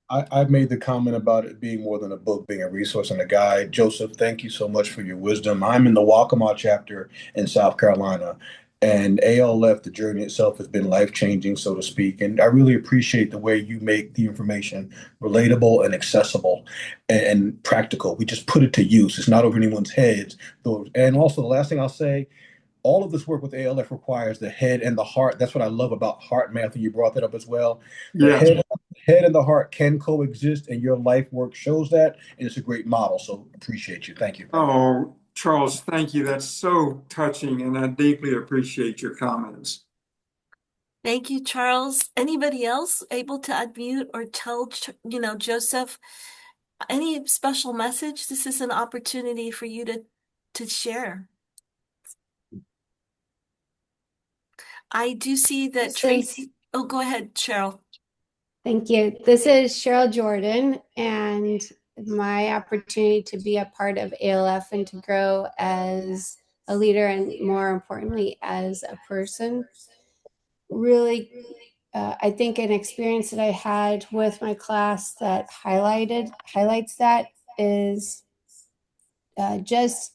[SPEAKER 3] I made the comment about it being more than a book, being a resource and a guide. Joseph, thank you so much for your wisdom. I'm in the Waccamaw chapter in South Carolina, and ALF, the journey itself has been life-changing, so to speak. And I really appreciate the way you make the information relatable and accessible and practical. We just put it to use. It's not over anyone's heads. And also, the last thing I'll say, all of this work with ALF requires the head and the heart. That's what I love about heart math, and you brought that up as well. The
[SPEAKER 1] Yeah.
[SPEAKER 3] head and the heart can coexist, and your life work shows that, and it's a great model. So appreciate you. Thank you.
[SPEAKER 1] Oh, Charles, thank you. That's so touching, and I deeply appreciate your comments.
[SPEAKER 2] Thank you, Charles. Anybody else able to unmute or tell, Joseph, any special message? This is an opportunity for you to share. I do see that Tracy. Oh, go ahead, Cheryl.
[SPEAKER 4] Thank you. This is Cheryl Jordan, and my opportunity to be a part of ALF and to grow as a leader and more importantly as a person. Really, I think an experience that I had with my class that highlights that is just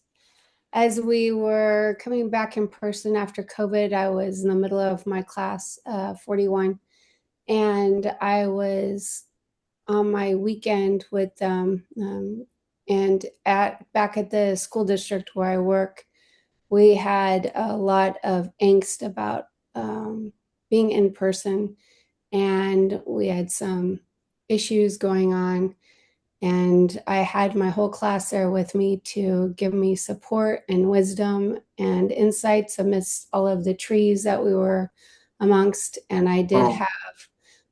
[SPEAKER 4] as we were coming back in person after COVID. I was in the middle of my class 41, and I was on my weekend with them, and back at the school district where I work, we had a lot of angst about being in person, and we had some issues going on, and I had my whole class there with me to give me support and wisdom and insights amidst all of the trees that we were amongst. And I did have,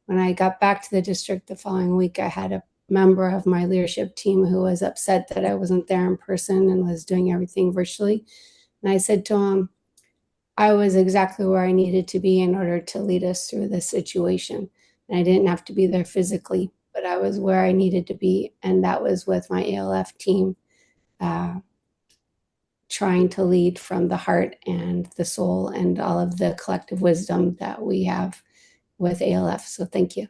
[SPEAKER 4] when I got back to the district the following week, I had a member of my leadership team who was upset that I wasn't there in person and was doing everything virtually. And I said to him, I was exactly where I needed to be in order to lead us through this situation. And I didn't have to be there physically, but I was where I needed to be. And that was with my ALF team, trying to lead from the heart and the soul and all of the collective wisdom that we have with ALF. So thank you.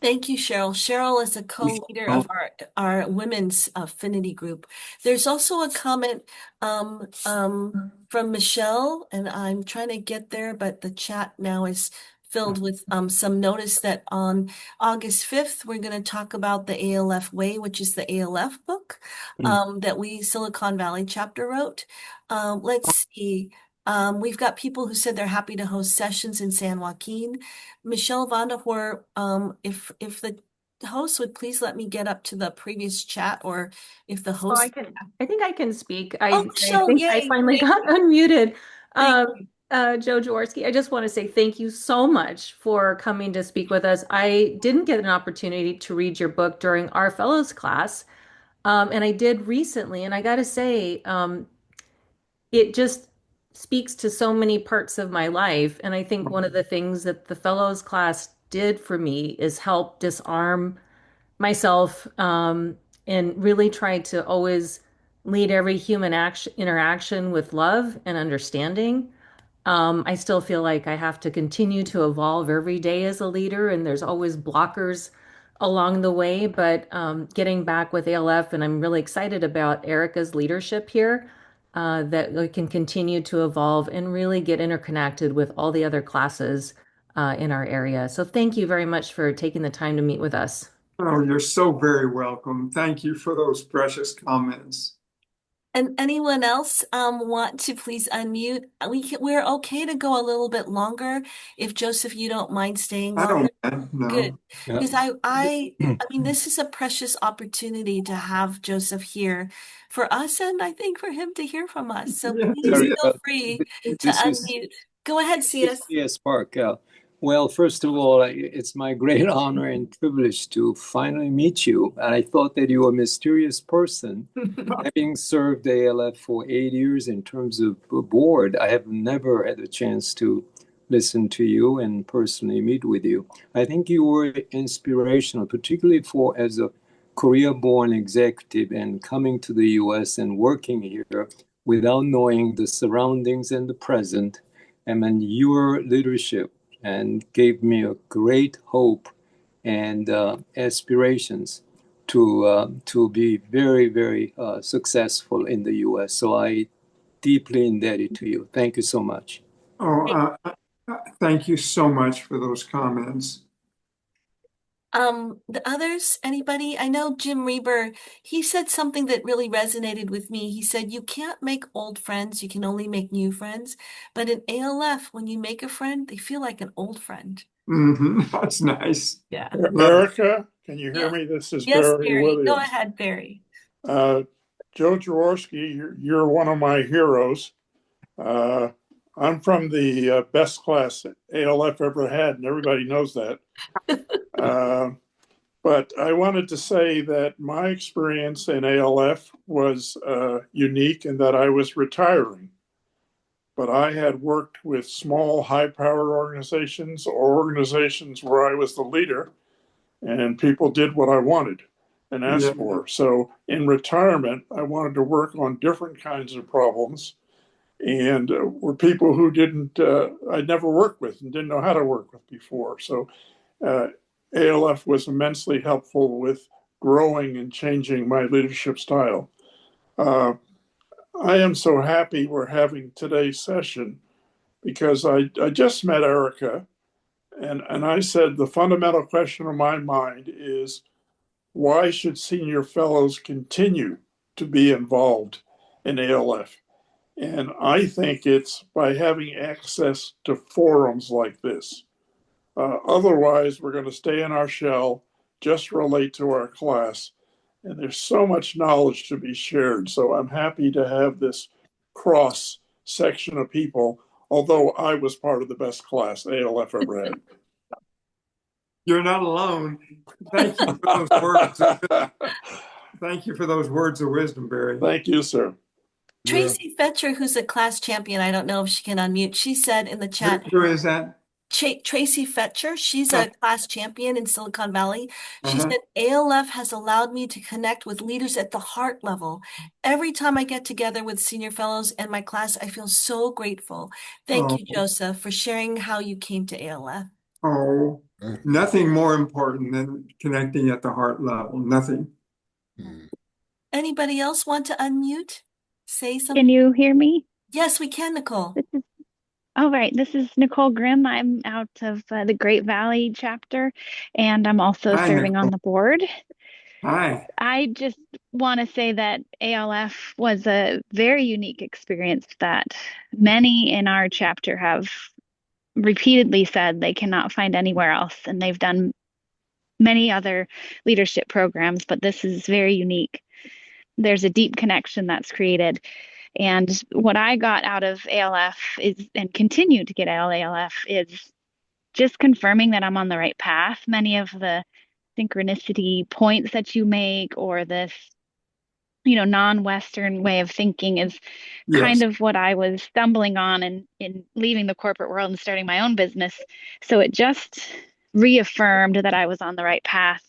[SPEAKER 2] Thank you, Cheryl. Cheryl is a co-leader of our women's affinity group. There's also a comment from Michelle, and I'm trying to get there, but the chat now is filled with some notice that on August 5th, we're going to talk about the ALF Way, which is the ALF book that we Silicon Valley chapter wrote. Let's see. We've got people who said they're happy to host sessions in San Joaquin. Michelle Vanderhoor, if the host would please let me get up to the previous chat, or if the
[SPEAKER 5] Oh,
[SPEAKER 2] host.
[SPEAKER 5] I think I can speak.
[SPEAKER 2] Oh,
[SPEAKER 5] I
[SPEAKER 2] Michelle,
[SPEAKER 5] think I
[SPEAKER 2] yay.
[SPEAKER 5] finally
[SPEAKER 2] Thank
[SPEAKER 5] got
[SPEAKER 2] you.
[SPEAKER 5] unmuted.
[SPEAKER 2] Thank you.
[SPEAKER 5] Joe Jaworski, I just want to say thank you so much for coming to speak with us. I didn't get an opportunity to read your book during our fellows class, and I did recently, and I got to say, it just speaks to so many parts of my life. And I think one of the things that the fellows class did for me is help disarm myself, and really try to always lead every human interaction with love and understanding. I still feel like I have to continue to evolve every day as a leader, and there's always blockers along the way. But getting back with ALF, and I'm really excited about Erica's leadership here, that we can continue to evolve and really get interconnected with all the other classes in our area. So thank you very much for taking the time to meet with us.
[SPEAKER 1] Oh, you're so very welcome. Thank you for those precious comments.
[SPEAKER 2] And anyone else want to please unmute? We're okay to go a little bit longer if Joseph, you don't mind staying
[SPEAKER 1] I
[SPEAKER 2] longer.
[SPEAKER 1] don't mind, no.
[SPEAKER 2] Good.
[SPEAKER 6] Yeah.
[SPEAKER 2] Because I mean, this is a precious opportunity to have Joseph here for us, and I think for him to hear from us. So
[SPEAKER 1] Yeah.
[SPEAKER 2] please
[SPEAKER 6] Sorry,
[SPEAKER 2] feel free to
[SPEAKER 6] this is
[SPEAKER 2] unmute. Go ahead, CS.
[SPEAKER 6] yes, Park. Well, first of all, it's my great honor and privilege to finally meet you. And I thought that you were a mysterious person. Having served ALF for 8 years in terms of board, I have never had a chance to listen to you and personally meet with you. I think you were inspirational, particularly for as a Korea-born executive and coming to the US and working here without knowing the surroundings and the present. I mean, your leadership and gave me a great hope and aspirations to be very, very successful in the U.S. So I deeply indebted to you. Thank you so much.
[SPEAKER 1] Oh, thank you so much for those comments.
[SPEAKER 2] The others, anybody? I know Jim Reber, he said something that really resonated with me. He said, you can't make old friends, you can only make new friends. But in ALF, when you make a friend, they feel like an old friend.
[SPEAKER 1] That's nice.
[SPEAKER 2] Yeah.
[SPEAKER 7] Erica, can you hear
[SPEAKER 2] Yeah.
[SPEAKER 7] me? This is
[SPEAKER 2] Yes,
[SPEAKER 7] Barry
[SPEAKER 2] Barry. Go
[SPEAKER 7] Williams.
[SPEAKER 2] ahead, Barry.
[SPEAKER 7] Joe Jaworski, you're one of my heroes. I'm from the best class ALF ever had, and everybody knows that. But I wanted to say that my experience in ALF was unique in that I was retiring. But I had worked with small, high-power organizations or organizations where I was the leader, and people did what I wanted and asked for. So in retirement, I wanted to work on different kinds of problems, and were people who I'd never worked with and didn't know how to work with before. So ALF was immensely helpful with growing and changing my leadership style. I am so happy we're having today's session because I just met Erica, and I said the fundamental question on my mind is, why should senior fellows continue to be involved in ALF? And I think it's by having access to forums like this. Otherwise, we're going to stay in our shell, just relate to our class. And there's so much knowledge to be shared. So I'm happy to have this cross section of people, although I was part of the best class ALF ever had.
[SPEAKER 1] You're not alone. Thank you for those words. Thank you for those words of wisdom, Barry.
[SPEAKER 7] Thank you, sir.
[SPEAKER 2] Tracy Fetcher, who's a class champion, I don't know if she can unmute. She said in the chat,
[SPEAKER 1] Who is that?
[SPEAKER 2] Tracy Fetcher, she's a class champion in Silicon Valley. She
[SPEAKER 1] Uh-huh.
[SPEAKER 2] said, ALF has allowed me to connect with leaders at the heart level. Every time I get together with senior fellows and my class, I feel so grateful. Thank you, Joseph, for sharing how you came to ALF.
[SPEAKER 1] Oh, nothing more important than connecting at the heart level. Nothing.
[SPEAKER 2] Anybody else want to unmute? Say something.
[SPEAKER 8] Can you hear me?
[SPEAKER 2] Yes, we can, Nicole.
[SPEAKER 8] All right, this is Nicole Grimm. I'm out of the Great Valley chapter, and I'm also
[SPEAKER 1] Hi,
[SPEAKER 8] serving on
[SPEAKER 1] Nicole.
[SPEAKER 8] the board.
[SPEAKER 1] Hi.
[SPEAKER 8] I just want to say that ALF was a very unique experience that many in our chapter have repeatedly said they cannot find anywhere else. And they've done many other leadership programs, but this is very unique. There's a deep connection that's created. And what I got out of ALF is, and continue to get out of ALF, is just confirming that I'm on the right path. Many of the synchronicity points that you make, or this, non-Western way of thinking, is kind
[SPEAKER 1] Yes.
[SPEAKER 8] of what I was stumbling on in leaving the corporate world and starting my own business. So it just reaffirmed that I was on the right path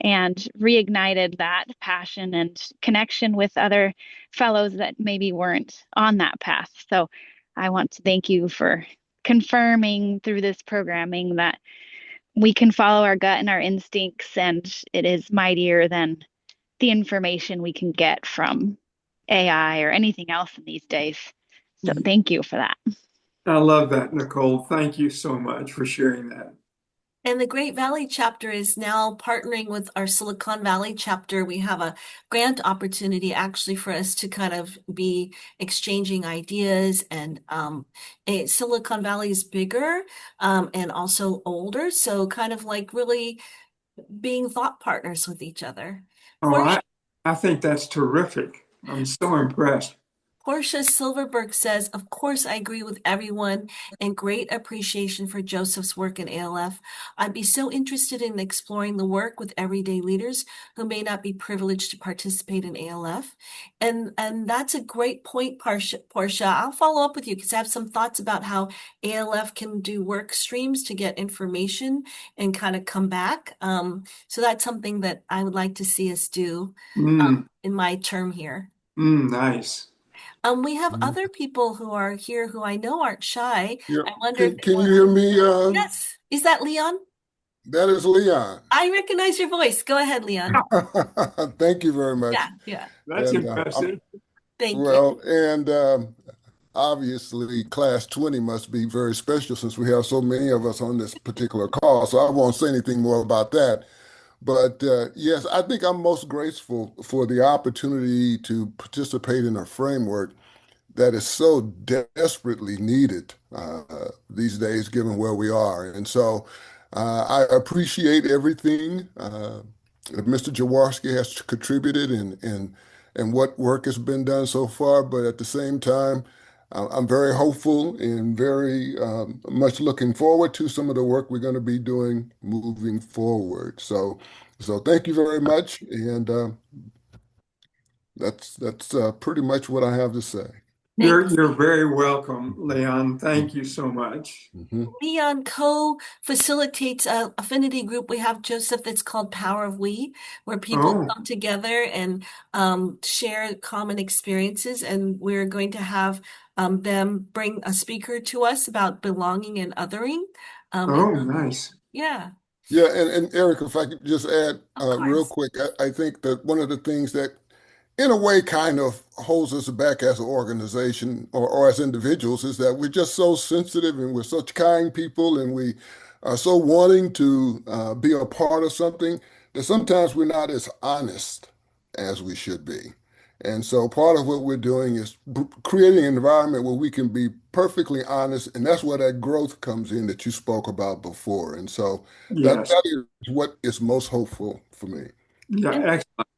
[SPEAKER 8] and reignited that passion and connection with other fellows that maybe weren't on that path. So I want to thank you for confirming through this programming that we can follow our gut and our instincts, and it is mightier than the information we can get from AI or anything else in these days. So thank you for that.
[SPEAKER 1] I love that, Nicole. Thank you so much for sharing that.
[SPEAKER 2] And the Great Valley chapter is now partnering with our Silicon Valley chapter. We have a grant opportunity actually for us to kind of be exchanging ideas. And Silicon Valley is bigger and also older. So kind of like really being thought partners with each other.
[SPEAKER 1] Oh,
[SPEAKER 2] Portia,
[SPEAKER 1] I think that's terrific. I'm so impressed.
[SPEAKER 2] Portia Silverberg says, of course, I agree with everyone and great appreciation for Joseph's work in ALF. I'd be so interested in exploring the work with everyday leaders who may not be privileged to participate in ALF. And that's a great point, Portia. I'll follow up with you because I have some thoughts about how ALF can do work streams to get information and kind of come back. So that's something that I would like to see us do in my term here.
[SPEAKER 1] Nice.
[SPEAKER 2] We have other people who are here who I know aren't shy.
[SPEAKER 9] Yeah.
[SPEAKER 2] I wonder if they
[SPEAKER 9] Can
[SPEAKER 2] want
[SPEAKER 9] you hear me?
[SPEAKER 2] Yes. Is that Leon?
[SPEAKER 9] That is Leon.
[SPEAKER 2] I recognize your voice. Go ahead, Leon.
[SPEAKER 9] Thank you very much.
[SPEAKER 2] Yeah.
[SPEAKER 1] That's
[SPEAKER 9] And
[SPEAKER 1] impressive.
[SPEAKER 2] Thank you.
[SPEAKER 9] well, and obviously, Class 20 must be very special since we have so many of us on this particular call. So I won't say anything more about that. But yes, I think I'm most grateful for the opportunity to participate in a framework that is so desperately needed these days, given where we are. And so I appreciate everything that Mr. Jaworski has contributed and what work has been done so far. But at the same time, I'm very hopeful and very much looking forward to some of the work we're going to be doing moving forward. So thank you very much. And that's pretty much what I have to say.
[SPEAKER 1] You're very welcome, Leon. Thank you so much.
[SPEAKER 2] Leon co-facilitates a affinity group we have, Joseph, that's called Power of We, where people come together and share common experiences. And we're going to have them bring a speaker to us about belonging and othering.
[SPEAKER 1] Nice.
[SPEAKER 2] Yeah.
[SPEAKER 9] Yeah, and Eric, if I could just add real
[SPEAKER 2] course.
[SPEAKER 9] quick, I think that one of the things that in a way kind of holds us back as an organization or as individuals is that we're just so sensitive and we're such kind people and we are so wanting to be a part of something that sometimes we're not as honest as we should be. And so part of what we're doing is creating an environment where we can be perfectly honest, and that's where that growth comes in that you spoke about before. And so
[SPEAKER 1] Yes.
[SPEAKER 9] that is what is most hopeful for me.
[SPEAKER 1] Yeah, excellent.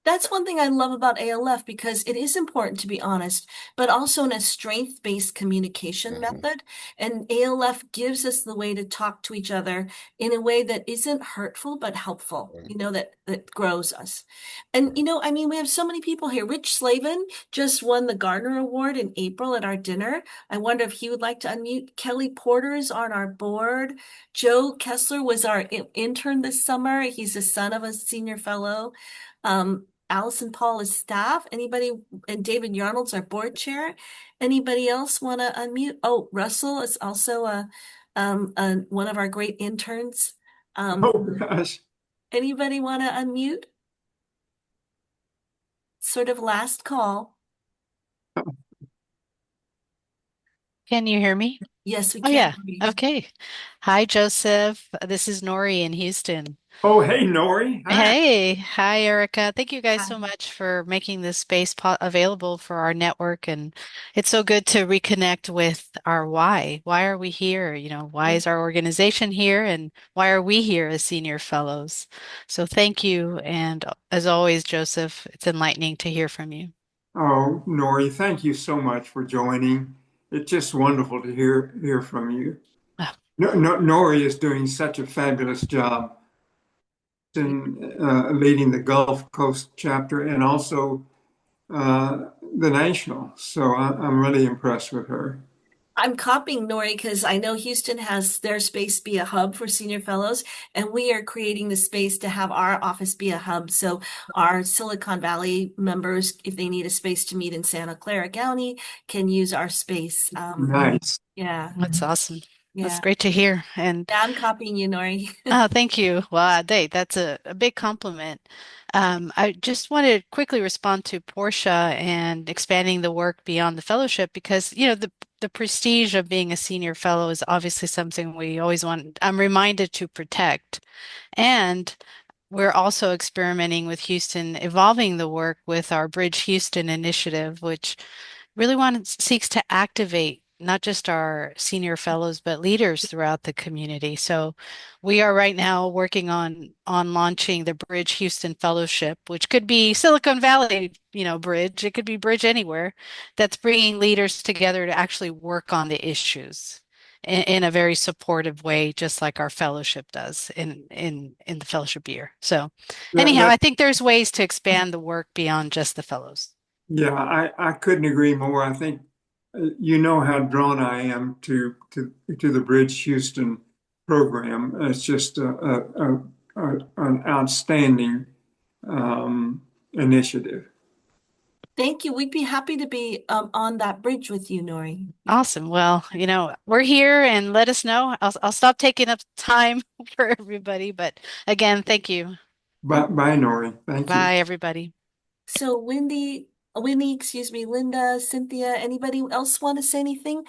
[SPEAKER 2] That's one thing I love about ALF because it is important to be honest, but also in a strength-based communication method. And ALF gives us the way to talk to each other in a way that isn't hurtful, but helpful, that grows us. And, we have so many people here. Rich Slavin just won the Gardner Award in April at our dinner. I wonder if he would like to unmute. Kelly Porter is on our board. Joe Kessler was our intern this summer. He's the son of a senior fellow. Allison Paul is staff. Anybody, and David Yarnold's our board chair. Anybody else want to unmute? Oh, Russell is also one of our great interns.
[SPEAKER 1] Oh gosh.
[SPEAKER 2] Anybody want to unmute? Sort of last call.
[SPEAKER 10] Can you hear me?
[SPEAKER 2] Yes, we
[SPEAKER 10] Oh,
[SPEAKER 2] can.
[SPEAKER 10] yeah. Okay. Hi, Joseph. This is Nori in Houston.
[SPEAKER 1] Oh, hey, Nori. Hi.
[SPEAKER 10] Hey, hi, Erica. Thank you guys
[SPEAKER 2] Hi.
[SPEAKER 10] so much for making this space po available for our network. And it's so good to reconnect with our why. Why are we here? Why is our organization here? And why are we here as senior fellows? So thank you. And as always, Joseph, it's enlightening to hear from you.
[SPEAKER 1] Oh, Nori, thank you so much for joining. It's just wonderful to hear from you.
[SPEAKER 10] Ah,
[SPEAKER 1] Nori is doing such a fabulous job in leading the Gulf Coast chapter and also the national. So I'm really impressed with her.
[SPEAKER 2] I'm copying Nori because I know Houston has their space be a hub for senior fellows, and we are creating the space to have our office be a hub. So our Silicon Valley members, if they need a space to meet in Santa Clara County, can use our space.
[SPEAKER 1] Nice.
[SPEAKER 2] Yeah,
[SPEAKER 10] that's awesome. That's
[SPEAKER 2] yeah.
[SPEAKER 10] great to hear. And
[SPEAKER 2] Yeah, I'm copying you, Nori.
[SPEAKER 10] oh, thank you. Well, that's a big compliment. I just want to quickly respond to Portia and expanding the work beyond the fellowship because, the prestige of being a senior fellow is obviously something we always want. I'm reminded to protect. And we're also experimenting with Houston, evolving the work with our Bridge Houston initiative, which really seeks to activate not just our senior fellows, but leaders throughout the community. So we are right now working on launching the Bridge Houston Fellowship, which could be Silicon Valley, bridge. It could be bridge anywhere that's bringing leaders together to actually work on the issues in a very supportive way, just like our fellowship does in the fellowship year. So
[SPEAKER 1] That,
[SPEAKER 10] anyhow,
[SPEAKER 1] that,
[SPEAKER 10] I think there's ways to expand the work beyond just the fellows.
[SPEAKER 1] yeah, I couldn't agree more. I think you know how drawn I am to the Bridge Houston program. It's just an outstanding initiative.
[SPEAKER 2] Thank you. We'd be happy to be on that bridge with you, Nori.
[SPEAKER 10] Awesome. Well, we're here and let us know. I'll stop taking up time for everybody, but again, thank you.
[SPEAKER 1] Bye, Nori. Thank you.
[SPEAKER 10] Bye, everybody.
[SPEAKER 2] So Winnie, excuse me, Linda, Cynthia, anybody else want to say anything?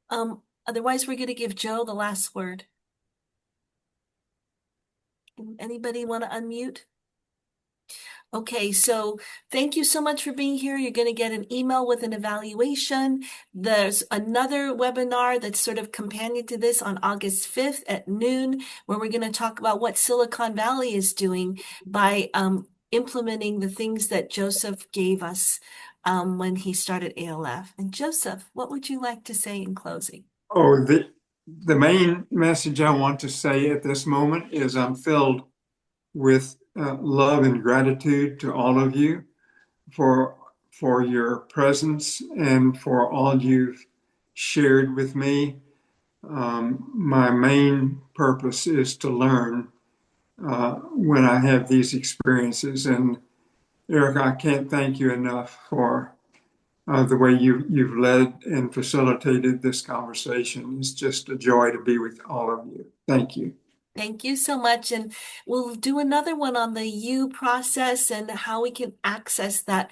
[SPEAKER 2] Otherwise we're going to give Joe the last word. Anybody want to unmute? Okay, so thank you so much for being here. You're going to get an email with an evaluation. There's another webinar that's sort of companion to this on August 5th at noon, where we're going to talk about what Silicon Valley is doing by implementing the things that Joseph gave us when he started ALF. And Joseph, what would you like to say in closing?
[SPEAKER 1] Oh, the main message I want to say at this moment is I'm filled with love and gratitude to all of you for your presence and for all you've shared with me. My main purpose is to learn when I have these experiences. And Eric, I can't thank you enough for the way you've led and facilitated this conversation. It's just a joy to be with all of you. Thank you.
[SPEAKER 2] Thank you so much. And we'll do another one on the U process and how we can access that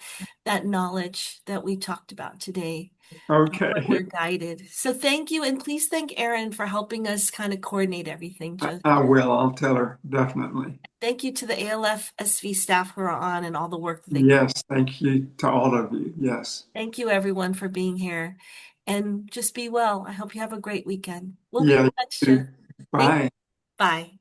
[SPEAKER 2] knowledge that we talked about today. When
[SPEAKER 1] Okay.
[SPEAKER 2] we're guided. So thank you. And please thank Erin for helping us kind of coordinate everything, Joseph.
[SPEAKER 1] I will. I'll tell her definitely.
[SPEAKER 2] Thank you to the ALFSV staff who are on and all the work that they do.
[SPEAKER 1] Yes, thank you to all of you. Yes.
[SPEAKER 2] Thank you everyone for being here. And just be well. I hope you have a great weekend. We'll be
[SPEAKER 1] Yeah,
[SPEAKER 2] in
[SPEAKER 1] you
[SPEAKER 2] touch.
[SPEAKER 1] too. Bye.
[SPEAKER 2] Bye.